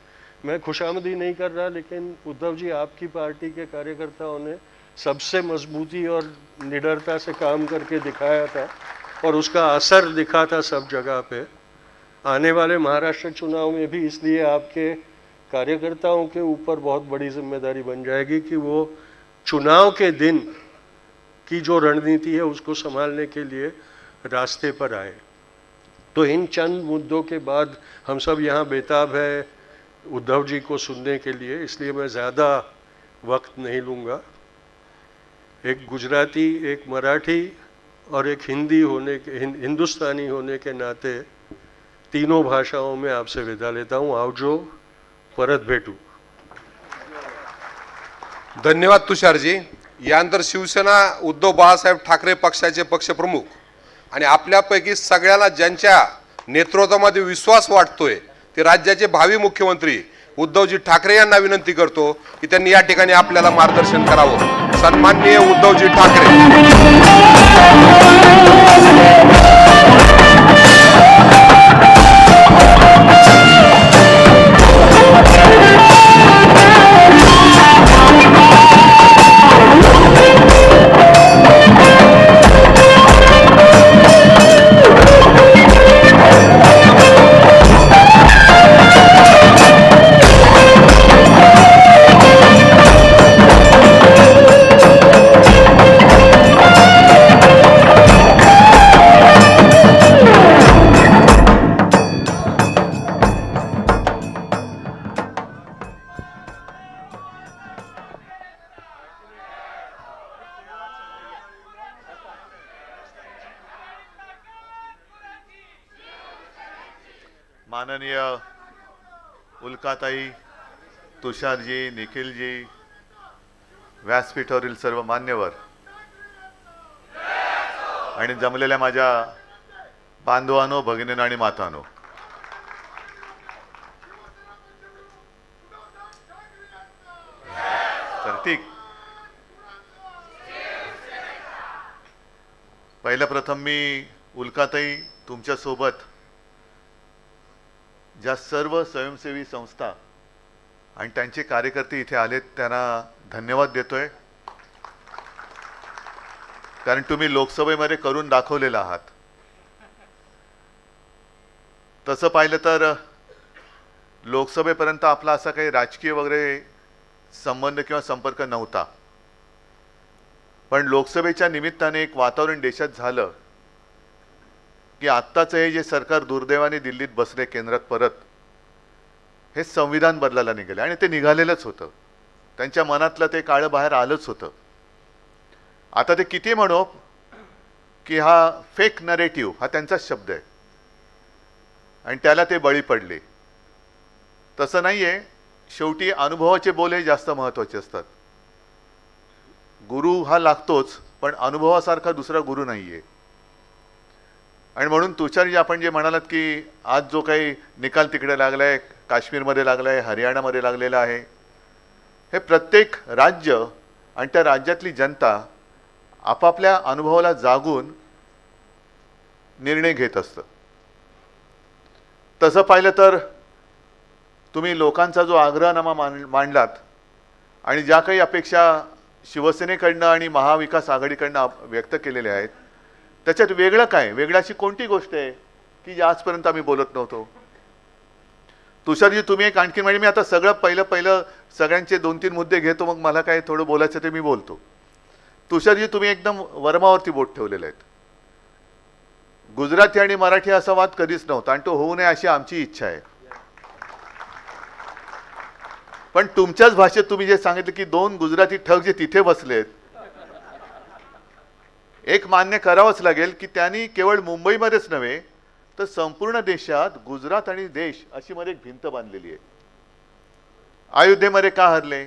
मैं खुशामदी नहीं कर रहा, लेकिन उद्धव जी आपकी पार्टी के कार्यकर्ताओं ने सबसे मजबूती और निडरता से काम करके दिखाया था और उसका असर दिखा था सब जगह पे. आने वाले महाराष्ट्र चुनाव में भी इसलिए आपके कार्यकर्ताओं के ऊपर बहुत बड़ी जिम्मेदारी बन जाएगी कि वो चुनाव के दिन की जो रणनीति है उसको संभालने के लिए रास्ते पर आए। तो इन चंद मुद्दों के बाद हम सब यहाँ बेताब है उद्धव जी को सुनने के लिए, इसलिए मैं ज़्यादा वक्त नहीं लूँगा। एक गुजराती, एक मराठी और एक हिंदी होने के हिंदुस्तानी होने के नाते तीनों भाषाओं में आपसे विदा लेता हूँ। आवजो, परत भेटू। धन्यवाद तुषारजी। यानंतर शिवसेना उद्धव बाळासाहेब ठाकरे पक्षाचे पक्षप्रमुख आणि आपल्यापैकी सगळ्याला ज्यांच्या नेतृत्वामध्ये विश्वास वाटतोय ते राज्याचे भावी मुख्यमंत्री उद्धवजी ठाकरे यांना विनंती करतो की त्यांनी या ठिकाणी आपल्याला मार्गदर्शन करावं। सन्माननीय उद्धवजी ठाकरे। माननीय उल्काताई, तुषारजी, निखिलजी, व्यासपीठावरील सर्व मान्यवर आणि जमलेल्या माझ्या बांधवांनो, भगिनींनो आणि मातांनो, तर ठीक, पहिलं प्रथम मी उल्काताई तुमच्या सोबत ज्या सर्व स्वयंसेवी संस्था आणि त्यांचे कार्यकर्ते इथे आलेत त्यांना धन्यवाद देतोय, कारण तुम्ही लोकसभेमध्ये करून दाखवलेला आहात। तसं पाहिलं तर लोकसभेपर्यंत आपला असा काही राजकीय वगैरे संबंध किंवा संपर्क नव्हता, पण लोकसभेच्या निमित्ताने एक वातावरण देशात झालं की आत्ताचं हे जे सरकार दुर्दैवाने दिल्लीत बसले केंद्रात परत, हे संविधान बदलायला निघाले आणि ते निघालेलंच होतं। त्यांच्या मनातलं ते काळं बाहेर आलंच होतं। आता ते किती म्हणो की हा फेक नरेटिव्ह हा त्यांचाच शब्द आहे आणि त्याला ते बळी पडले। तसं नाहीये, शेवटी अनुभवाचे बोल हे जास्त महत्त्वाचे असतात। गुरु हा लागतोच, पण अनुभवासारखा दुसरा गुरु नाहीये। आणि म्हणून तुषारजी, आपण जे म्हणालात की आज जो काही निकाल तिकडे लागलाय, काश्मीरमध्ये लागलाय, हरियाणामध्ये लागलेला आहे, हे प्रत्येक राज्य आणि त्या राज्यातली जनता आपापल्या अनुभवाला जागून निर्णय घेत असतं। तसं पाहिलं तर तुम्ही लोकांचा जो आग्रहनामा मांडलात आणि ज्या काही अपेक्षा शिवसेनेकडनं आणि महाविकास आघाडीकडनं व्यक्त केलेल्या आहेत, त्याच्यात वेगळं काय, वेगळ्याची कोणती गोष्ट आहे की आजपर्यंत आम्ही बोलत नव्हतो? तुषारजी, तुम्ही एक आणखी, म्हणजे मी आता सगळं पहिलं सगळ्यांचे 2-3 मुद्दे घेतो, मग मला काय थोडं बोलायचं ते मी बोलतो। तुषारजी, तुम्ही एकदम वर्मावरती बोट ठेवलेलं आहेत। गुजराती आणि मराठी असा वाद कधीच नव्हता आणि तो होऊ नये अशी आमची इच्छा आहे। पण तुमच्याच भाषेत तुम्ही जे सांगितलं की 2 गुजराती ठग जे तिथे बसलेत, एक मान्य करावंच लागेल की त्यांनी केवळ मुंबईमध्येच नव्हे तर संपूर्ण देशात गुजरात आणि देश अशी मध्ये एक भिंत बांधलेली आहे। अयोध्येमध्ये का हरले,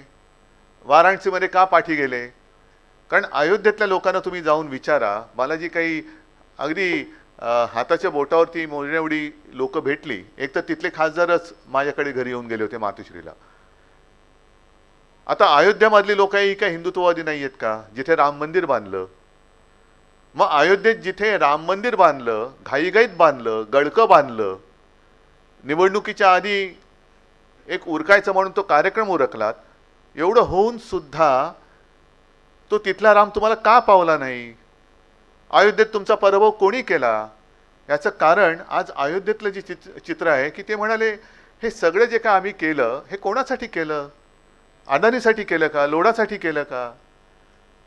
वाराणसीमध्ये का पाठी गेले? कारण अयोध्येतल्या लोकांना तुम्ही जाऊन विचारा, मला जी काही अगदी हाताच्या बोटावरती मोजण्याएवढी लोक भेटली, एक तर तिथले खासदारच माझ्याकडे घरी येऊन गेले होते मातोश्रीला। आता अयोध्यामधली लोक ही काय हिंदुत्ववादी नाही आहेत का, जिथे राम मंदिर बांधलं? मग अयोध्येत जिथे राम मंदिर बांधलं, घाईघाईत बांधलं, गडकं बांधलं, निवडणुकीच्या आधी एक उरकायचं म्हणून तो कार्यक्रम उरकलात, एवढं होऊन सुद्धा तो तिथला राम तुम्हाला का पावला नाही? अयोध्येत तुमचा पराभव कोणी केला? याचं कारण आज अयोध्येतलं जे चित्र आहे की ते म्हणाले हे सगळं जे काय आम्ही केलं हे कोणासाठी केलं? अदानीसाठी केलं का? लोढासाठी केलं का?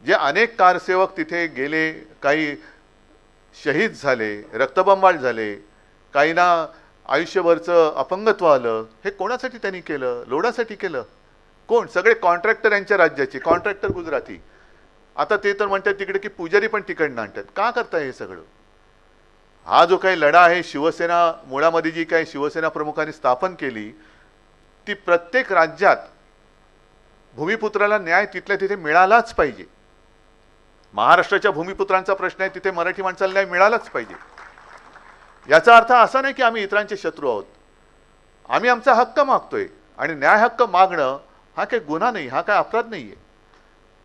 जे अनेक कारसेवक तिथे गेले, काही शहीद झाले, रक्तबंबाळ झाले, काहींना आयुष्यभरचं अपंगत्व आलं, हे कोणासाठी त्यांनी केलं? लोढासाठी केलं? कोण? सगळे कॉन्ट्रॅक्टर यांच्या राज्याचे, कॉन्ट्रॅक्टर गुजराती. आता ते तर म्हणतात तिकडे की पुजारी पण तिकडनं आणतात. का करताय हे सगळं? हा जो काही लढा आहे, शिवसेना मुळामध्ये जी काही शिवसेना प्रमुखांनी स्थापन केली, ती प्रत्येक राज्यात भूमिपुत्राला न्याय तिथल्या तिथे मिळालाच पाहिजे. महाराष्ट्राच्या भूमिपुत्रांचा प्रश्न आहे, तिथे मराठी माणसाला न्याय मिळालाच पाहिजे. याचा अर्थ असा नाही की आम्ही इतरांचे शत्रू आहोत. आम्ही आमचा हक्क मागतोय आणि न्याय हक्क मागणं हा काही गुन्हा नाही, हा काय अपराध नाही आहे.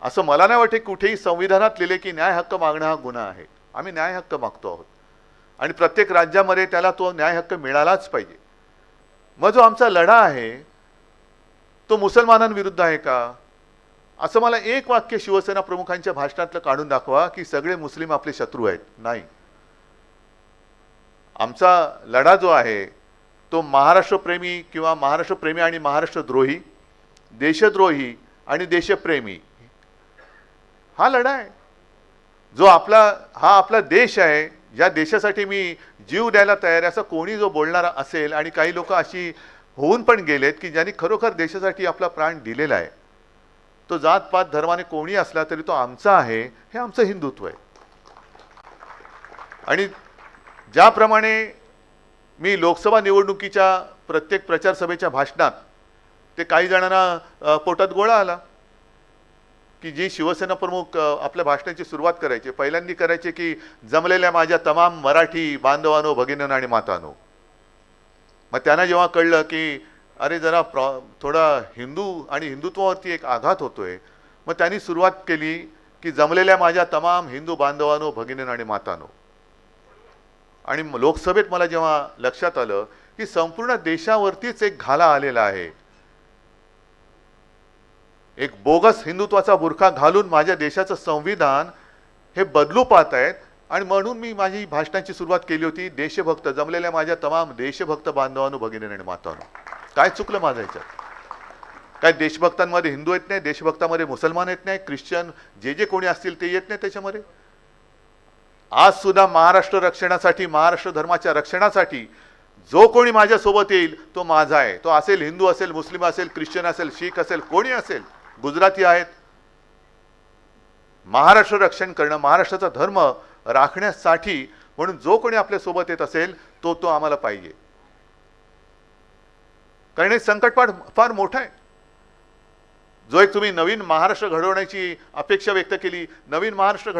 असं मला नाही वाटत कुठेही संविधानात लिहिले की न्याय हक्क मागणं हा गुन्हा आहे. आम्ही न्याय हक्क मागतो आहोत आणि प्रत्येक राज्यामध्ये त्याला तो न्याय हक्क मिळालाच पाहिजे. मग जो आमचा लढा आहे तो मुसलमानांविरुद्ध आहे का? असं मला एक वाक्य शिवसेना प्रमुखांच्या भाषणातलं काढून दाखवा की सगळे मुस्लिम आपले शत्रू आहेत. नाही. आमचा लढा जो आहे तो महाराष्ट्रप्रेमी किंवा महाराष्ट्रप्रेमी आणि महाराष्ट्रद्रोही, देशद्रोही आणि देशप्रेमी हा लढा आहे. जो हा आपला देश आहे, या देशासाठी मी जीव द्यायला तयार आहे असं कोणी जो बोलणारा असेल, आणि काही लोक अशी होऊन पण गेलेत की ज्यांनी खरोखर देशासाठी आपला प्राण दिलेला आहे, तो जातपात धर्माने कोणी असला तरी तो आमचा आहे, हे आमचं हिंदुत्व आहे. आणि ज्याप्रमाणे मी लोकसभा निवडणुकीच्या प्रत्येक प्रचार सभेच्या भाषणात ते काही जणांना पोटात गोळा आला की जी शिवसेना प्रमुख आपल्या भाषणाची सुरुवात करायचे, पहिल्यांदा करायचे की जमलेल्या माझ्या तमाम मराठी बांधवांनो, भगिनींनो आणि मातांनो. मग त्यांना जेव्हा कळलं की अरे जरा थोडा हिंदू आणि हिंदुत्वावरती एक आघात होतोय, मग त्यांनी सुरुवात केली की जमलेल्या माझ्या तमाम हिंदू बांधवांनो, भगिनींनो आणि मातांनो. आणि लोकसभेत मला जेव्हा लक्षात आलं की संपूर्ण देशावरतीच एक घाला आलेला आहे, एक बोगस हिंदुत्वाचा बुरखा घालून माझ्या देशाचं संविधान हे बदलू पाहत आहेत. आणि म्हणून मी माझी भाषणाची सुरुवात केली होती, देशभक्त जमलेल्या माझ्या तमाम देशभक्त बांधवांनो, भगिनी आणि मातांनो. काय चुकलं माझं याच्यात? काय देशभक्तांमध्ये हिंदू येत नाही, देशभक्तांमध्ये मुसलमान येत नाही, ख्रिश्चन जे कोणी असतील ते येत नाही त्याच्यामध्ये? आज सुद्धा महाराष्ट्र रक्षणासाठी, महाराष्ट्र धर्माच्या रक्षणासाठी जो कोणी माझ्यासोबत येईल तो माझा आहे. तो असेल हिंदू असेल, मुस्लिम असेल, ख्रिश्चन असेल, शीख असेल, कोणी असेल, गुजराती आहेत. महाराष्ट्र रक्षण करणं, महाराष्ट्राचा धर्म राखण्यासाठी म्हणून जो कोणी आपल्या सोबत येत असेल तो आम्हाला पाहिजे. कारण हे संकट फार मोठं आहे. जो एक तुम्ही नवीन महाराष्ट्र घडवण्याची अपेक्षा व्यक्त केली, नवीन महाराष्ट्र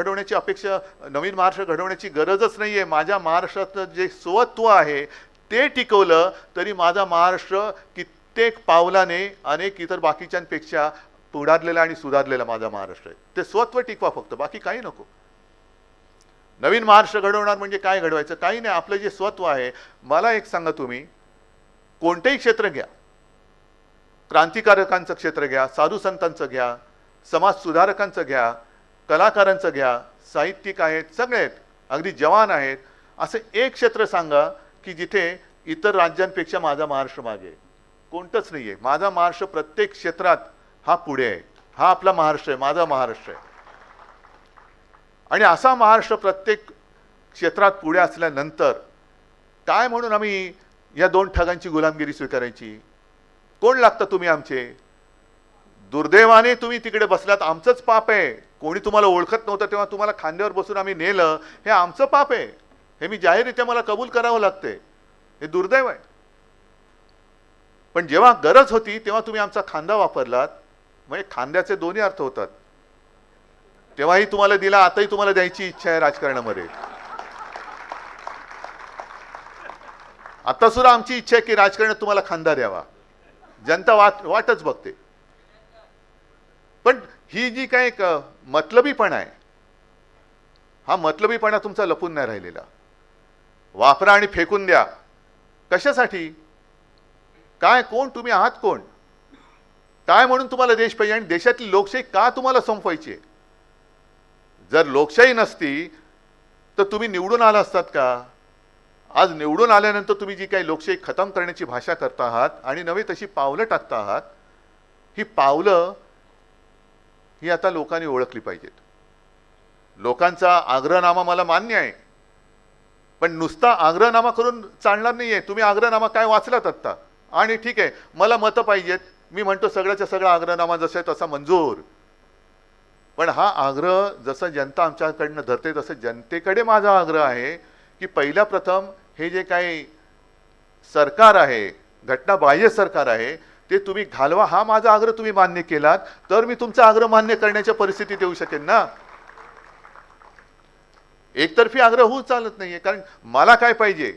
घडवण्याची गरजच नाहीये. माझ्या महाराष्ट्राचं जे स्वत्व आहे ते टिकवलं तरी माझा महाराष्ट्र कित्येक पावलाने अनेक इतर बाकीच्यांपेक्षा पुढारलेला आणि सुधारलेला माझा महाराष्ट्र आहे. ते स्वत्व टिकवा फक्त, बाकी काही नको. नवीन महाराष्ट्र घडवणार म्हणजे काय घडवायचं? काही नाही. आपलं जे स्वत्व आहे, मला एक सांगा, तुम्ही कोणतेही क्षेत्र घ्या, क्रांतिकारकांचं क्षेत्र घ्या, साधू संतांचं घ्या, समाज सुधारकांचं घ्या, कलाकारांचं घ्या, साहित्यिक आहेत, सगळे आहेत, अगदी जवान आहेत, असं एक क्षेत्र सांगा की जिथे इतर राज्यांपेक्षा माझा महाराष्ट्र मागे आहे. कोणतंच नाही आहे. माझा महाराष्ट्र प्रत्येक क्षेत्रात हा पुढे आहे. हा आपला महाराष्ट्र आहे, माझा महाराष्ट्र आहे. आणि असा महाराष्ट्र प्रत्येक क्षेत्रात पुढे असल्यानंतर काय म्हणून आम्ही या दोन ठगांची गुलामगिरी स्वीकारायची? कोण लागतं तुम्ही आमचे? दुर्दैवाने तुम्ही तिकडे बसलात, आमचंच पाप आहे. कोणी तुम्हाला ओळखत नव्हतं तेव्हा तुम्हाला खांद्यावर बसून आम्ही नेलं, हे आमचं पाप आहे. हे मी जाहीररित्या मला कबूल करावं लागते. हे दुर्दैव आहे. पण जेव्हा गरज होती तेव्हा तुम्ही आमचा खांदा वापरलात. म्हणजे खांद्याचे दोन्ही अर्थ होतात. तेव्हाही तुम्हाला दिला, आताही तुम्हाला द्यायची इच्छा आहे राजकारणामध्ये. आता सुद्धा आमची इच्छा आहे की राजकारणात तुम्हाला खांदा द्यावा. जनता वाटच बघते. पण ही जी काय एक मतलबीपणा आहे, हा मतलबीपणा तुमचा लपून नाही राहिलेला. वापरा आणि फेकून द्या. कशासाठी? काय? कोण तुम्ही आहात? कोण? काय म्हणून तुम्हाला देश पाहिजे? आणि देशातली लोकशाही का तुम्हाला संपवायची आहे? जर लोकशाही नसती तर तुम्ही निवडून आला असतात का? आज निवडून आल्यानंतर तुम्ही जी काही लोकशाही खतम करण्याची भाषा करता आहात आणि नवे तशी पावलं टाकता आहात, ही पावलं ही आता लोकांनी ओळखली पाहिजेत. लोकांचा आग्रहनामा मला मान्य आहे, पण नुसता आग्रहनामा करून चालणार नाहीये. तुम्ही आग्रहनामा काय वाचलात आत्ता, आणि ठीक आहे मला मतं पाहिजेत, मी म्हणतो सगळ्याच्या सगळा आग्रहनामा जसा आहे तसा मंजूर. पण हा आग्रह जसं जनता आमच्याकडनं धरते तसं जनतेकडे माझा आग्रह आहे की पहिल्या प्रथम हे जे काही सरकार आहे, घटनाबाह्य सरकार आहे, ते तुम्ही घालवा. हा माझा आग्रह तुम्ही मान्य केलात तर मी तुमचा आग्रह मान्य करण्याच्या परिस्थितीत येऊ शकेन ना. एकतर्फी आग्रह होऊन चालत नाहीये. कारण मला काय पाहिजे,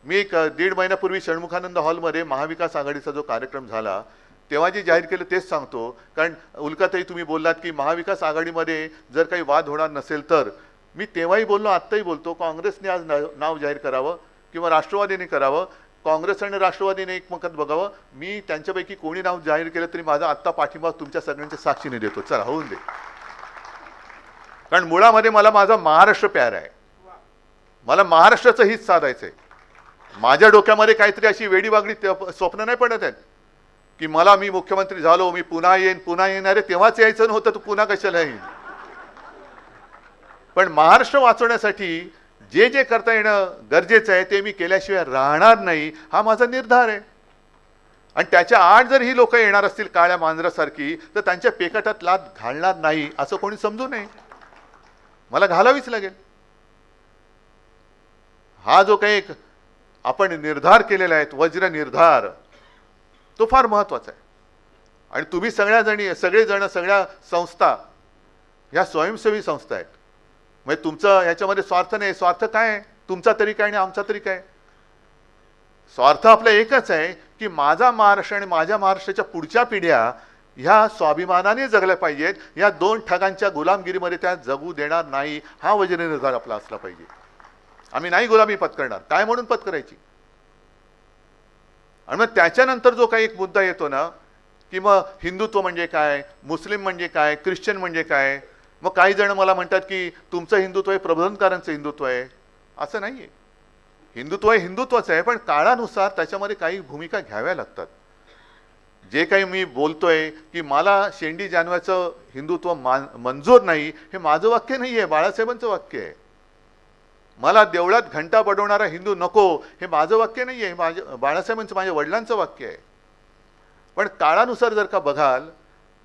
मी एक 1.5 महिन्यापूर्वी षण्मुखानंद हॉलमध्ये महाविकास आघाडीचा जो कार्यक्रम झाला तेव्हा जे जाहीर केलं तेच सांगतो. कारण उल्काताई तुम्ही बोललात की महाविकास आघाडीमध्ये जर काही वाद होणार नसेल तर, मी तेव्हाही बोललो आत्ताही बोलतो, काँग्रेसने आज नाव जाहीर करावं किंवा राष्ट्रवादीने करावं, काँग्रेस आणि राष्ट्रवादीने एकमत बघावं. मी त्यांच्यापैकी कोणी नाव जाहीर केलं तरी माझा आत्ता पाठिंबा तुमच्या सगळ्यांच्या साक्षीने देतो. चला होऊन दे. कारण मुळामध्ये मला माझा महाराष्ट्र प्यार आहे, मला महाराष्ट्राचं हित साधायचंय. माझ्या डोक्यामध्ये काहीतरी अशी वेडीवागडी स्वप्न नाही पडत आहेत की मी मुख्यमंत्री झालो, मी पुन्हा येणार आहे, तेव्हाच यायचं नव्हतं, तू पुन्हा कशाला येईल. पण महाराष्ट्र वाचवण्यासाठी जे जे करता येणं गरजेचं आहे ते मी केल्याशिवाय राहणार नाही, हा माझा निर्धार आहे. आणि त्याच्या आड जर ही लोक येणार असतील काळ्या मांजरासारखी तर त्यांच्या पेकाटात लाथ घालणार नाही असं कोणी समजू नये. मला घालावीच लागेल. हा जो काही एक आपण निर्धार केलेला आहे, वज्र निर्धार, तो फार महत्वाचा आहे. आणि तुम्ही सगळेजण सगळ्या संस्था ह्या स्वयंसेवी संस्था आहेत. म्हणजे तुमचं ह्याच्यामध्ये स्वार्थ नाही. स्वार्थ काय आहे? तुमचा तरी काय आणि आमचा तरी काय? स्वार्थ आपला एकच आहे की माझा महाराष्ट्र आणि माझ्या महाराष्ट्राच्या पुढच्या पिढ्या ह्या स्वाभिमानाने जगल्या पाहिजेत. या 2 ठगांच्या गुलामगिरीमध्ये त्या जगू देणार नाही, हा वज्र निर्धार आपला असला पाहिजे. आम्ही नाही गुलामी पत्करणार. काय म्हणून पत्करायची? आणि मग त्याच्यानंतर जो काही एक मुद्दा येतो ना की मग हिंदुत्व म्हणजे काय, मुस्लिम म्हणजे काय, ख्रिश्चन म्हणजे काय. मग काही जण मला म्हणतात की तुमचं हिंदुत्व आहे प्रबोधनकारांचं हिंदुत्व आहे. असं नाही आहे. हिंदुत्व हे हिंदुत्वच आहे, पण काळानुसार त्याच्यामध्ये काही भूमिका घ्याव्या लागतात. जे काही मी बोलतोय की मला शेंडी जानव्याचं हिंदुत्व मंजूर नाही, हे माझं वाक्य नाही आहे, बाळासाहेबांचं वाक्य आहे. मला देवळात घंटा बडवणारा हिंदू नको, हे माझं वाक्य नाही आहे, बाळासाहेबांचं, माझ्या वडिलांचं वाक्य आहे. पण काळानुसार जर का बघाल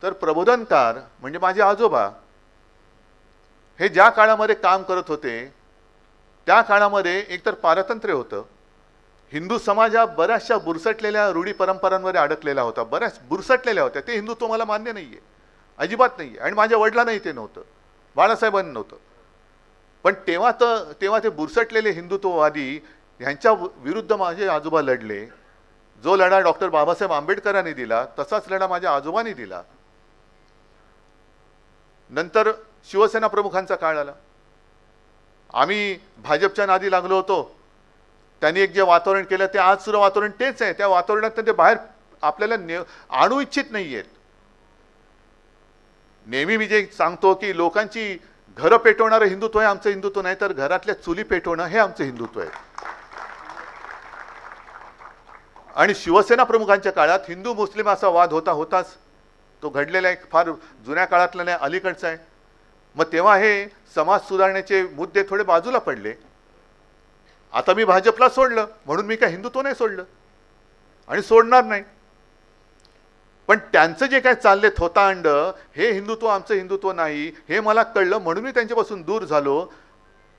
तर प्रबोधनकार म्हणजे माझे आजोबा हे ज्या काळामध्ये काम करत होते त्या काळामध्ये एकतर पारतंत्र्य होतं, हिंदू समाज हा बऱ्याचशा बुरसटलेल्या रूढी परंपरांमध्ये अडकलेला होता, बऱ्याच बुरसटलेल्या होत्या. ते हिंदुत्व मला मान्य नाही आहे, अजिबात नाही आहे. आणि माझ्या वडिलांनाही ते नव्हतं, बाळासाहेबांना नव्हतं. पण तेव्हा ते बुरसटलेले हिंदुत्ववादी ह्यांच्या विरुद्ध माझे आजोबा लढले. जो लढा डॉक्टर बाबासाहेब आंबेडकरांनी दिला तसाच लढा माझ्या आजोबांनी दिला. नंतर शिवसेना प्रमुखांचा काळ आला. आम्ही भाजपच्या नादी लागलो होतो. त्यांनी एक जे वातावरण केलं ते आज सुद्धा वातावरण तेच आहे. त्या वातावरणात ते बाहेर आपल्याला आणू इच्छित नाहीयेत. नेहमी मी जे सांगतो की लोकांची घरं पेटवणारं हिंदुत्व आहे आमचं हिंदुत्व नाही, तर घरातल्या चुली पेटवणं हे आमचं हिंदुत्व आहे. आणि शिवसेना प्रमुखांच्या काळात हिंदू मुस्लिम असा वाद होताच. तो घडलेला एक फार जुन्या काळातला नाही, अलीकडचा आहे. मग तेव्हा हे समाज सुधारण्याचे मुद्दे थोडे बाजूला पडले. आता मी भाजपला सोडलं म्हणून मी काय हिंदुत्व नाही सोडलं आणि सोडणार नाही. पण त्यांचं जे काय चालले थोतांड, हे हिंदुत्व आमचं हिंदुत्व नाही, हे मला कळलं म्हणून मी त्यांच्यापासून दूर झालो.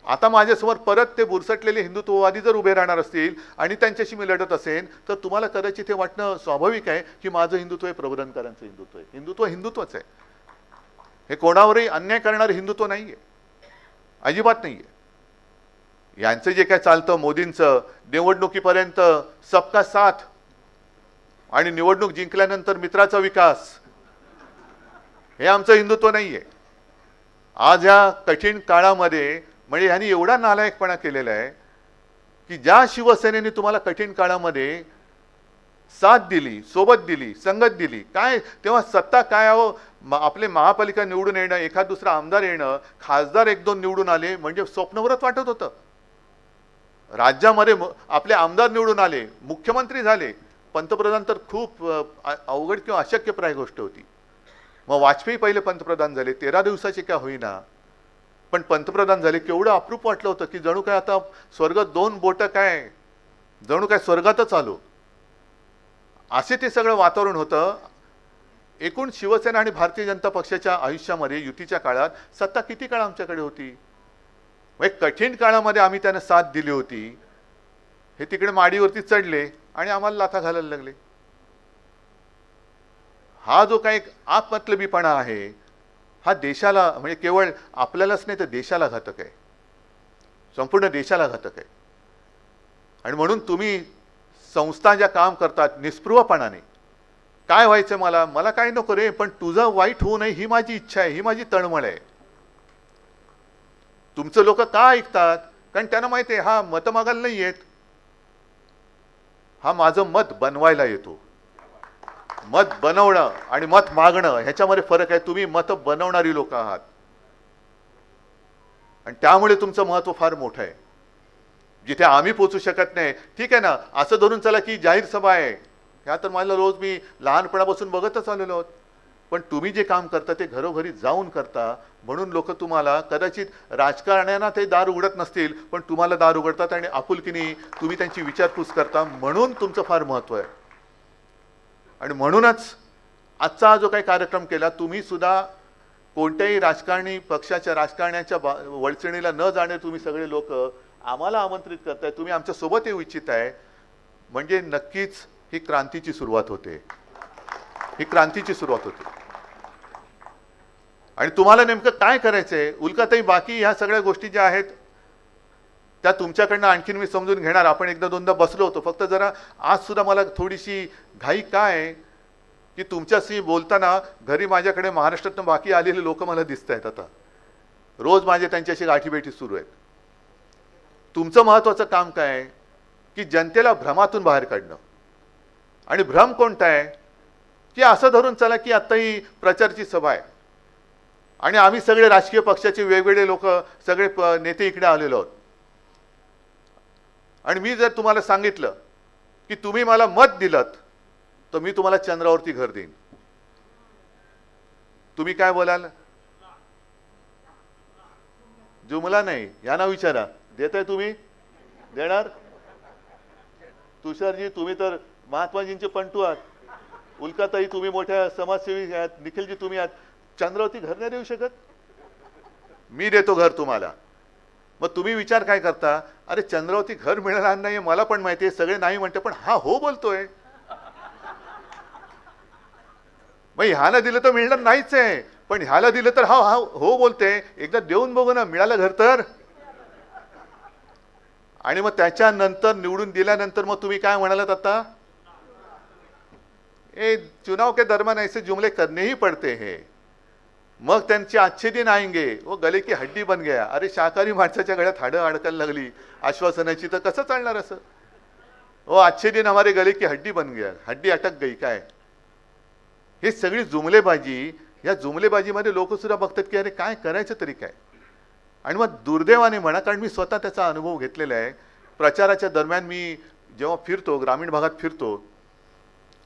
आता माझ्यासमोर परत ते बुरसटलेले हिंदुत्ववादी जर उभे राहणार असतील आणि त्यांच्याशी मी लढत असेल तर तुम्हाला कदाचित हे वाटणं स्वाभाविक आहे की माझं हिंदुत्व हे प्रबोधनकारांचं हिंदुत्व आहे. हिंदुत्व हिंदुत्वच आहे. हे कोणावरही अन्याय करणारं हिंदुत्व नाही आहे, अजिबात नाही आहे. यांचं जे काय चालतं मोदींचं, निवडणुकीपर्यंत सबका साथ आणि निवडणूक जिंकल्यानंतर मित्राचा विकास, हे आमचं हिंदुत्व नाही आहे. आज ह्या कठीण काळामध्ये म्हणजे ह्यांनी एवढा नालायकपणा केलेला आहे की ज्या शिवसेनेने तुम्हाला कठीण काळामध्ये साथ दिली, सोबत दिली, संगत दिली, काय तेव्हा सत्ता काय आपले महापालिका निवडून येणं, एखाद दुसरा आमदार येणं, खासदार 1-2 निवडून आले म्हणजे स्वप्नवरच वाटत होतं. राज्यामध्ये आपले आमदार निवडून आले, मुख्यमंत्री झाले, पंतप्रधान तर खूप अवघड किंवा अशक्यप्राय गोष्ट होती. मग वाजपेयी पहिले पंतप्रधान झाले, 13 दिवसाचे का होईना पण पंतप्रधान झाले. केवढं अप्रूप वाटलं होतं की जणू काय आता स्वर्गात 2 बोटं काय, जणू काय स्वर्गातच आलो, असे ते सगळं वातावरण होतं. एकूण शिवसेना आणि भारतीय जनता पक्षाच्या आयुष्यामध्ये युतीच्या काळात सत्ता किती काळ आमच्याकडे होती. एक कठीण काळामध्ये आम्ही त्यांना साथ दिली होती. हे तिकडे माडीवरती चढले आणि आम्हाला लाथा घालायला लागले. हा जो काही आपमतलबीपणा आहे हा देशाला, म्हणजे केवळ आपल्यालाच नाही तर देशाला घातक आहे, संपूर्ण देशाला घातक आहे. आणि म्हणून तुम्ही संस्था ज्या काम करतात निस्पृहपणाने, काय व्हायचं मला काय नको रे, पण तुझं वाईट होऊ नये ही माझी इच्छा आहे, ही माझी तळमळ आहे. तुमचं लोक का ऐकतात? कारण त्यांना माहिती आहे हा मत मागायला नाही येत, हा माझं मत बनवायला येतो. मत बनवणं आणि मत मागणं ह्याच्यामध्ये फरक आहे. तुम्ही मत बनवणारी लोक आहात आणि त्यामुळे तुमचं महत्व फार मोठं आहे. जिथे आम्ही पोचू शकत नाही, ठीक आहे ना, असं धरून चला की जाहीर सभा आहे, ह्या तर मला रोज मी लहानपणापासून बघतच आलेलो आहोत. पण तुम्ही जे काम करता ते घरोघरी जाऊन करता, म्हणून लोक तुम्हाला, कदाचित राजकारण्यांना ते दार उघडत नसतील पण तुम्हाला दार उघडतात आणि आपुलकीने तुम्ही त्यांची विचारपूस करता, म्हणून तुमचं फार महत्व आहे. आणि म्हणूनच आजचा हा जो काही कार्यक्रम केला, तुम्ही सुद्धा कोणत्याही राजकारणी पक्षाच्या राजकारण्याच्या वळचणीला न जाणे तुम्ही सगळे लोक आम्हाला आमंत्रित करताय, तुम्ही आमच्या सोबत येऊ इच्छित आहे, म्हणजे नक्कीच ही क्रांतीची सुरुवात होते. ही क्रांतीची सुरुवात होते. आणि तुम्हाला नेमकं काय करायचंय? उल्काताई, बाकी ह्या सगळ्या गोष्टी ज्या आहेत त्या तुमच्याकडनं आणखीन मी समजून घेणार. आपण एकदा दोनदा बसलो होतो. फक्त जरा आज सुद्धा मला थोडीशी घाई काय आहे की तुमच्याशी बोलताना घरी माझ्याकडे महाराष्ट्रातून बाकी आलेले लोक मला दिसत आहेत. आता रोज माझे त्यांच्याशी गाठीभेटी सुरू आहेत. तुमचं महत्वाचं काम काय आहे की जनतेला भ्रमातून बाहेर काढणं. आणि भ्रम कोणता आहे की असं धरून चला की आता ही प्रचारची सभा आहे आणि आम्ही सगळे राजकीय पक्षाचे वेगवेगळे लोक, सगळे नेते इकडे आलेलो आहोत, आणि मी जर तुम्हाला सांगितलं की तुम्ही मला मत दिलत तर मी तुम्हाला चंद्रावरती घर देईन, तुम्ही काय बोलाल? जुमला नाही, यांना विचारा, देताय तुम्ही? देणार? तुषारजी तुम्ही तर महात्माजींचे पंटू आहात, उल्काताई तुम्ही मोठ्या समाजसेवी आहात, निखिलजी तुम्ही आहात, चंद्रावरती घर नाही देऊ शकत? मी देतो घर तुम्हाला. मग तुम्ही विचार काय करता? अरे चंद्रावरती घर मिळणार नाही मला पण माहिती आहे, सगळे नाही म्हणते, पण हा हो बोलतोय. मग ह्याला दिलं तर मिळणार नाहीच आहे, पण ह्याला दिलं तर हा हा हो बोलते. एकदा देऊन बघू ना, मिळालं घर तर. आणि मग त्याच्यानंतर निवडून दिल्यानंतर मग तुम्ही काय म्हणालात आता? ए चुनाव के दरम्यान ऐसे जुमले करने ही पडते हैं. मग त्यांचे अच्छे दिन आएंगे, वो गले की हड्डी बन गया. अरे शाकाहारी माणसाच्या गळ्यात हाडं अडकायला लागली आश्वासनाची, तर कसं चालणार असं? वो अच्छे दिन हमारे गले की हड्डी बन गया, हड्डी अटक गई. काय हे सगळी जुमलेबाजी, या जुमलेबाजीमध्ये लोक सुद्धा बघतात की अरे काय करायचं तरी काय. आणि मग दुर्दैवाने म्हणा, कारण मी स्वतः त्याचा अनुभव घेतलेला आहे. प्रचाराच्या दरम्यान मी जेव्हा फिरतो, ग्रामीण भागात फिरतो,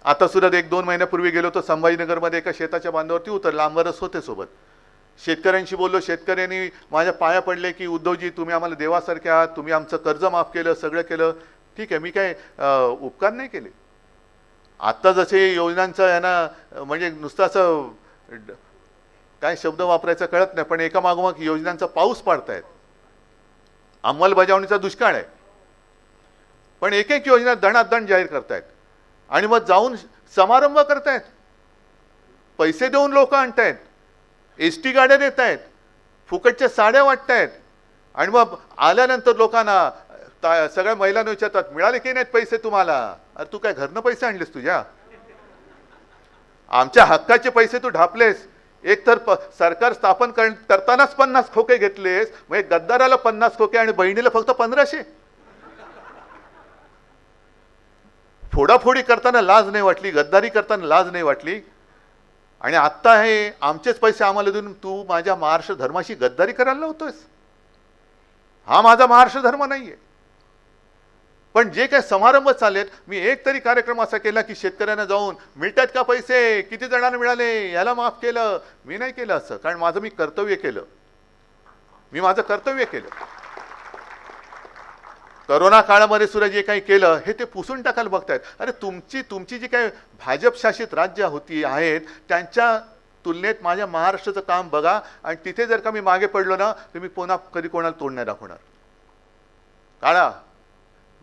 आता सुद्धा 1-2 महिन्यापूर्वी गेलो होतो संभाजीनगरमध्ये, एका शेताच्या बांधावरती उतरला, आमदारच होते सोबत. शेतकऱ्यांशी बोललो, शेतकऱ्यांनी माझ्या पाया पडले की उद्धवजी तुम्ही आम्हाला देवासारखे आहात, तुम्ही आमचं कर्ज माफ केलं, सगळं केलं. ठीक आहे, मी काय उपकार नाही केले. आत्ता जसे योजनांचं यांना म्हणजे नुसतं असं काय शब्द वापरायचा कळत नाही, पण एका मागोमाग योजनांचा पाऊस पाडतायत. अंमलबजावणीचा दुष्काळ आहे, पण एक एक योजना दणादण जाहीर करतायत आणि मग जाऊन समारंभ करतायत, पैसे देऊन लोक आणतायत, एसटी गाड्या देत आहेत, फुकटच्या साड्या वाटतायत. आणि मग आल्यानंतर लोकांना सगळ्या महिलांना विचारतात, मिळाले की नाहीत पैसे तुम्हाला? अरे तू काय घरनं पैसे आणलेस तुझ्या? आमच्या हक्काचे पैसे तू ढापलेस. एक तर सरकार स्थापन करतानाच 50 खोके घेतलेस, मग गद्दाराला 50 खोके आणि बहिणीला फक्त 1500. फोडाफोडी करताना लाज नाही वाटली, गद्दारी करताना लाज नाही वाटली, आणि आत्ता हे आमचेच पैसे आम्हाला देऊन तू माझ्या महाराष्ट्र धर्माशी गद्दारी करायला लावतोयस. हा माझा महाराष्ट्र धर्म नाहीये. पण जे काही समारंभ चाललेत, मी एक तरी कार्यक्रम असा केला की शेतकऱ्यांना जाऊन मिळतात का पैसे, किती जणांना मिळाले, याला माफ केलं, मी नाही केलं असं. कारण माझं मी कर्तव्य केलं, मी माझं कर्तव्य केलं. करोना काळामध्ये सुद्धा जे काही केलं हे ते पुसून टाकायला बघतायत. अरे तुमची जी काही भाजप शासित राज्य होती आहेत त्यांच्या तुलनेत माझ्या महाराष्ट्राचं काम बघा, आणि तिथे जर का मी मागे पडलो ना तर मी पुन्हा कधी कोणाला तोंड नाही दाखवणार. काढा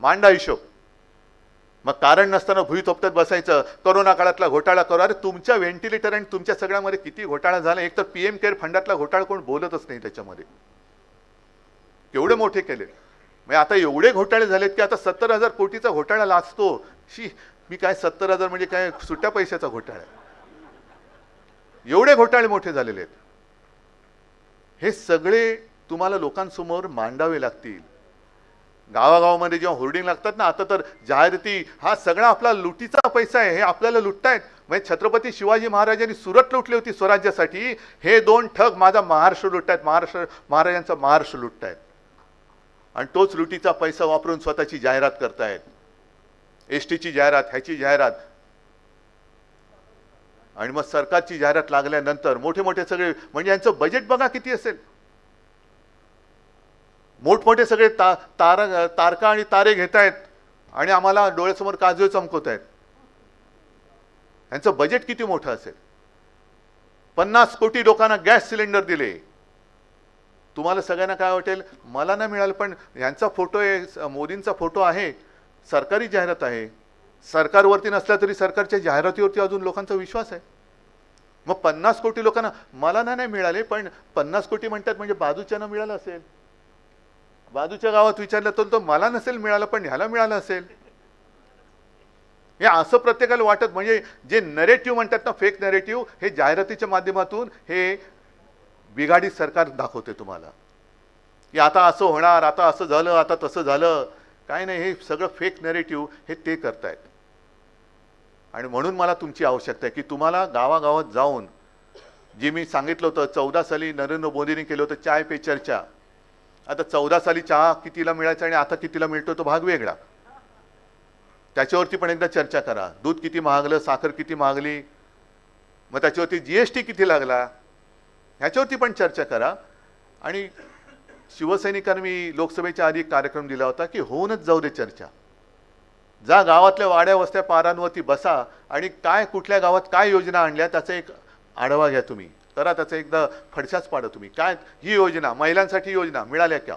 मांडा हिशोब. मग कारण नसताना भुई थोपटत बसायचं, करोना काळातला घोटाळा करू. अरे तुमच्या व्हेंटिलेटर आणि तुमच्या सगळ्यामध्ये किती घोटाळा झाला. एक तर PM केअर फंडातला घोटाळा कोण बोलतच नाही त्याच्यामध्ये, केवढे मोठे केले. म्हणजे आता एवढे घोटाळे झालेत की आता 70,000 कोटीचा घोटाळा लाचतो. मी काय 70,000 म्हणजे काय सुट्ट्या पैशाचा घोटाळा आहे. एवढे घोटाळे मोठे झालेले आहेत. हे सगळे तुम्हाला लोकांसमोर मांडावे लागतील. गावागावामध्ये जेव्हा होर्डिंग लागतात ना, आता तर जाहिराती, हा सगळा आपला लुटीचा पैसा आहे, हे आपल्याला लुटतायत. म्हणजे छत्रपती शिवाजी महाराजांनी सुरत लुटली होती स्वराज्यासाठी, हे दोन ठग माझा महाराष्ट्र लुटतायत, महाराजांचा महाराष्ट्र लुटतायत. आणि तोच लुटीचा पैसा वापरून स्वतःची जाहिरात करतायत. STची जाहिरात, ह्याची जाहिरात, आणि मग सरकारची जाहिरात लागल्यानंतर मोठे मोठे सगळे, म्हणजे यांचं बजेट बघा किती असेल. मोठमोठे सगळे तारका आणि तारे घेत आहेत आणि आम्हाला डोळ्यासमोर काजवे चमकवत आहेत. यांचं बजेट किती मोठं असेल. 50 कोटी लोकांना गॅस सिलेंडर दिले. तुम्हाला सगळ्यांना काय वाटेल, मला नाही मिळालं, पण यांचा फोटो आहे, मोदींचा फोटो आहे, सरकारी जाहिरात आहे. सरकारवरती नसला तरी सरकारच्या जाहिरातीवरती अजून लोकांचा विश्वास आहे. मग 50 कोटी लोकांना मला नाही मिळाले, पण 50 कोटी म्हणतात म्हणजे बाजूच्यानं मिळालं असेल, बाजूच्या गावात विचारलं तर तो मला नसेल मिळालं पण ह्याला मिळालं असेल. हे असं प्रत्येकाला वाटत, म्हणजे जे नरेटिव्ह म्हणतात ना, फेक नरेटिव्ह, हे जाहिरातीच्या माध्यमातून हे बिघाडी सरकार दाखवते तुम्हाला की आता असं होणार, आता असं झालं, आता तसं झालं. काय नाही, हे सगळं फेक नरेटिव्ह हे ते करतायत. आणि म्हणून मला तुमची आवश्यकता आहे की तुम्हाला गावागावात जाऊन, जे मी सांगितलं होतं 14 साली नरेंद्र मोदींनी केलं होतं चाय पे चर्चा. आता 14 साली चहा कितीला मिळायचा आणि आता कितीला मिळतो तो भाग वेगळा. त्याच्यावरती पण एकदा चर्चा करा. दूध किती महागलं, साखर किती महागली, मग त्याच्यावरती GST किती लागला, ह्याच्यावरती पण चर्चा करा. आणि शिवसैनिकांनी मी लोकसभेच्या आधी एक कार्यक्रम दिला होता की होऊनच जाऊ दे चर्चा. जा गावातल्या वाड्या वस्त्या पारांवरती बसा आणि काय कुठल्या गावात काय योजना आणल्या त्याचा एक आढावा घ्या. तुम्ही करा त्याचा एकदा फडशाच पाडा. तुम्ही काय ही योजना, महिलांसाठी योजना मिळाल्या का,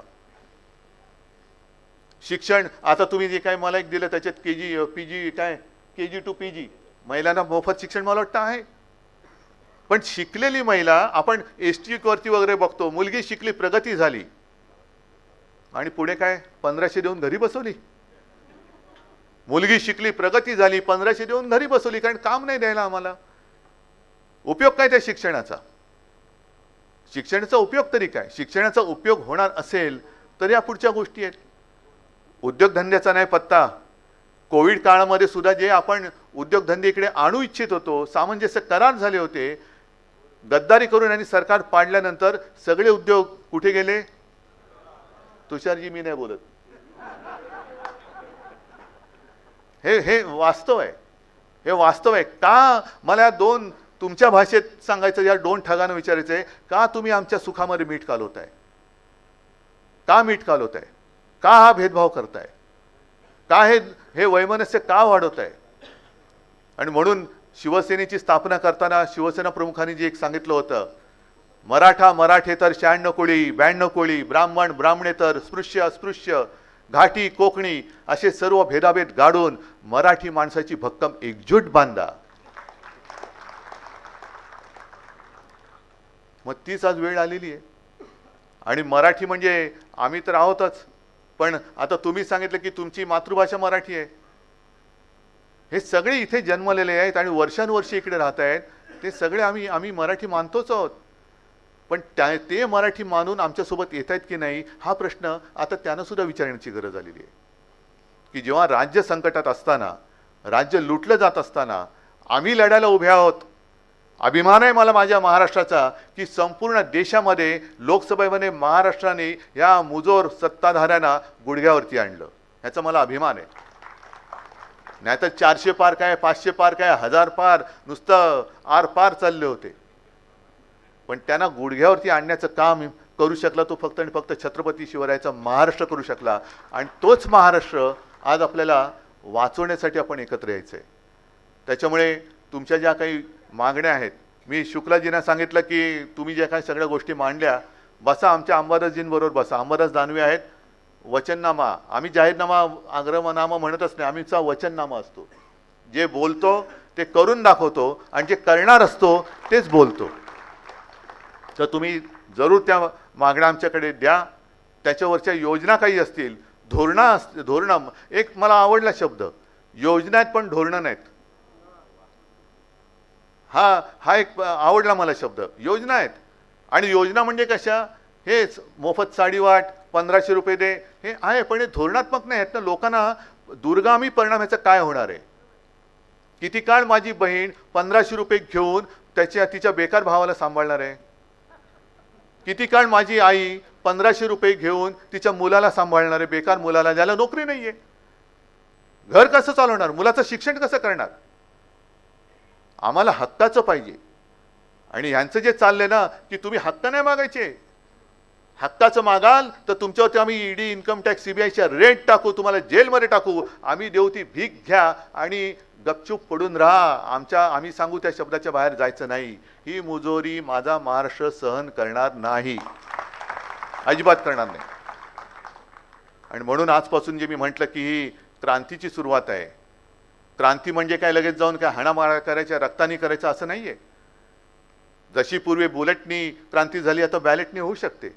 शिक्षण आता तुम्ही जे काय मला एक दिलं त्याच्यात PG काय KG to PG महिलांना मोफत शिक्षण मला वाटतं आहे. पण शिकलेली महिला आपण ST वरती वगैरे बघतो, मुलगी शिकली, प्रगती झाली आणि पुढे काय 1500 देऊन घरी बसवली. मुलगी शिकली, प्रगती झाली, 1500 देऊन घरी बसवली, कारण काम नाही द्यायला आम्हाला. उपयोग काय त्या शिक्षणाचा? शिक्षणाचा उपयोग तरी काय? शिक्षणाचा उपयोग होणार असेल तर या पुढच्या गोष्टी आहेत. उद्योगधंद्याचा नाही पत्ता. कोविड काळामध्ये सुद्धा जे आपण उद्योगधंदे इकडे आणू इच्छित होतो, सामंजस्य करार झाले होते, गद्दारी करून आणि सरकार पाडल्यानंतर सगळे उद्योग कुठे गेले? तुषारजी मी नाही बोलत, हे वास्तव आहे. हे वास्तव आहे. का मला दोन तुमच्या भाषेत सांगायचं, या दोन ठगांना विचारायचं आहे, का तुम्ही आमच्या सुखामध्ये मीठ कालवताय? का मीठ कालवताय? का हा भेदभाव करताय? का हे वैमनस्य का वाढवताय? आणि म्हणून शिवसेनेची स्थापना करताना शिवसेना प्रमुखांनी जे एक सांगितलं होतं, मराठा मराठेतर 96 कोळी 92 कोळी, ब्राह्मण ब्राह्मणेतर, स्पृश्य अस्पृश्य, घाटी कोकणी असे सर्व भेदाभेद गाडून मराठी माणसाची भक्कम एकजूट बांधा. मग तीच आज वेळ आलेली आहे. आणि मराठी म्हणजे आम्ही तर आहोतच, पण आता तुम्ही सांगितलं की तुमची मातृभाषा मराठी आहे. हे सगळे इथे जन्मलेले आहेत आणि वर्षानुवर्षे इकडे राहत आहेत. ते सगळे आम्ही मराठी मानतोच आहोत. पण ते मराठी मानून आमच्यासोबत येत आहेत की नाही हा प्रश्न आता त्यांना सुद्धा विचारण्याची गरज आलेली आहे. की जेव्हा राज्य संकटात असताना, राज्य लुटलं जात असताना आम्ही लढायला उभे आहोत. अभिमान आहे मला माझ्या महाराष्ट्राचा की संपूर्ण देशामध्ये लोकसभेमध्ये महाराष्ट्राने या मुजोर सत्ताधाऱ्यांना गुडघ्यावरती आणलं. ह्याचा मला अभिमान आहे. नाहीतर 400 पार काय, 500 पार काय, 1000 पार, नुसतं आर पार चालले होते. पण त्यांना गुडघ्यावरती आणण्याचं काम करू शकला तो फक्त आणि फक्त छत्रपती शिवरायाचा महाराष्ट्र करू शकला. आणि तोच महाराष्ट्र आज आपल्याला वाचवण्यासाठी आपण एकत्र यायचं आहे. त्याच्यामुळे तुमच्या ज्या काही मागण्या आहेत, मी शुक्लाजींना सांगितलं की तुम्ही ज्या काही सगळ्या गोष्टी मांडल्या, बसा आमच्या अंबादासजींबरोबर बसा. अंबादास दानवे आहेत. वचननामा, आम्ही जाहीरनामा आग्रहनामा म्हणतच नाही, आम्हीचा वचननामा असतो. जे बोलतो ते करून दाखवतो आणि जे करणार असतो तेच बोलतो. तर तुम्ही जरूर त्या मागण्या आमच्याकडे द्या. त्याच्यावरच्या योजना काही असतील, धोरणं, एक मला आवडला शब्द, योजना आहेत पण धोरणं नाहीत. हा एक आवडला मला शब्द, योजना आहेत. आणि योजना म्हणजे कशा, हेच मोफत साडी वाट, 1500 रुपये दे, हे आहे, पण हे धोरणात्मक नाही आहेत ना. लोकांना दुर्गामी परिणाम ह्याचा काय होणार आहे. किती काळ माझी बहीण 1500 रुपये घेऊन तिच्या बेकार भावाला सांभाळणार आहे. किती काळ माझी आई 1500 रुपये घेऊन तिच्या मुलाला सांभाळणार आहे, बेकार मुलाला, ज्याला नोकरी नाहीये. घर कसं चालवणार, मुलाचं शिक्षण कसं करणार. आम्हाला हक्काचं पाहिजे. आणि यांचं जे चाललंय ना की तुम्ही हक्क नाही मागायचे, हक्काचं मागाल तर तुमच्यावरती आम्ही ईडी, इन्कम टॅक्स, सीबीआयच्या रेड टाकू, तुम्हाला जेलमध्ये टाकू. आम्ही देऊ ती भीक घ्या आणि गपचूप पडून राहा. आम्ही सांगू त्या शब्दाच्या बाहेर जायचं नाही. ही मुजोरी माझा महाराष्ट्र सहन करणार नाही, अजिबात करणार नाही. आणि म्हणून आजपासून जे मी म्हटलं की ही क्रांतीची सुरुवात आहे. क्रांती म्हणजे काय लगेच जाऊन काय हाणामारा करायच्या, रक्तानी करायचं असं नाहीये. जशी पूर्वी बुलेटनी क्रांती झाली, आता बॅलेटनी होऊ शकते,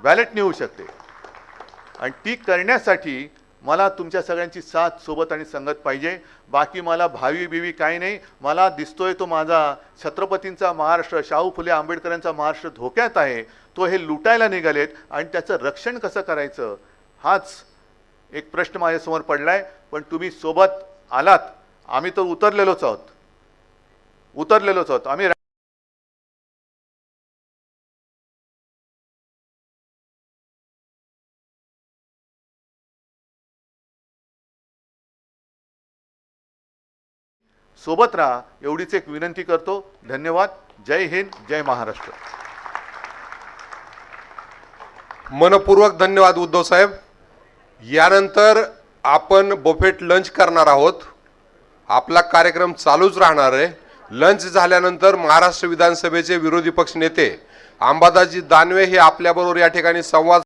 बॅलेटनी होऊ शकते. आणि ती करण्यासाठी मला तुमच्या सगळ्यांची साथ, सोबत आणि संगत पाहिजे. बाकी मला भावी बिवी काही नाही. मला दिसतोय तो माझा छत्रपतींचा महाराष्ट्र, शाहू फुले आंबेडकरांचा महाराष्ट्र धोक्यात आहे. तो हे लुटायला निघालेत आणि त्याचं रक्षण कसं करायचं हाच एक प्रश्न माझ्यासमोर पडलाय. पण तुम्ही सोबत आलात, आम्ही तर उतरलेलोच आहोत. आम्ही सोबत राहा एवढीच एक विनंती करतो. धन्यवाद. जय हिंद, जय महाराष्ट्र. मनपूर्वक धन्यवाद उद्धव साहेब. यानंतर आपण बफेट लंच करणार आहोत. आपला कार्यक्रम चालूच राहणार आहे. लंच झाल्यानंतर महाराष्ट्र विधानसभेचे विरोधी पक्ष नेते अंबादासजी दानवे हे आपल्याबरोबर या ठिकाणी संवाद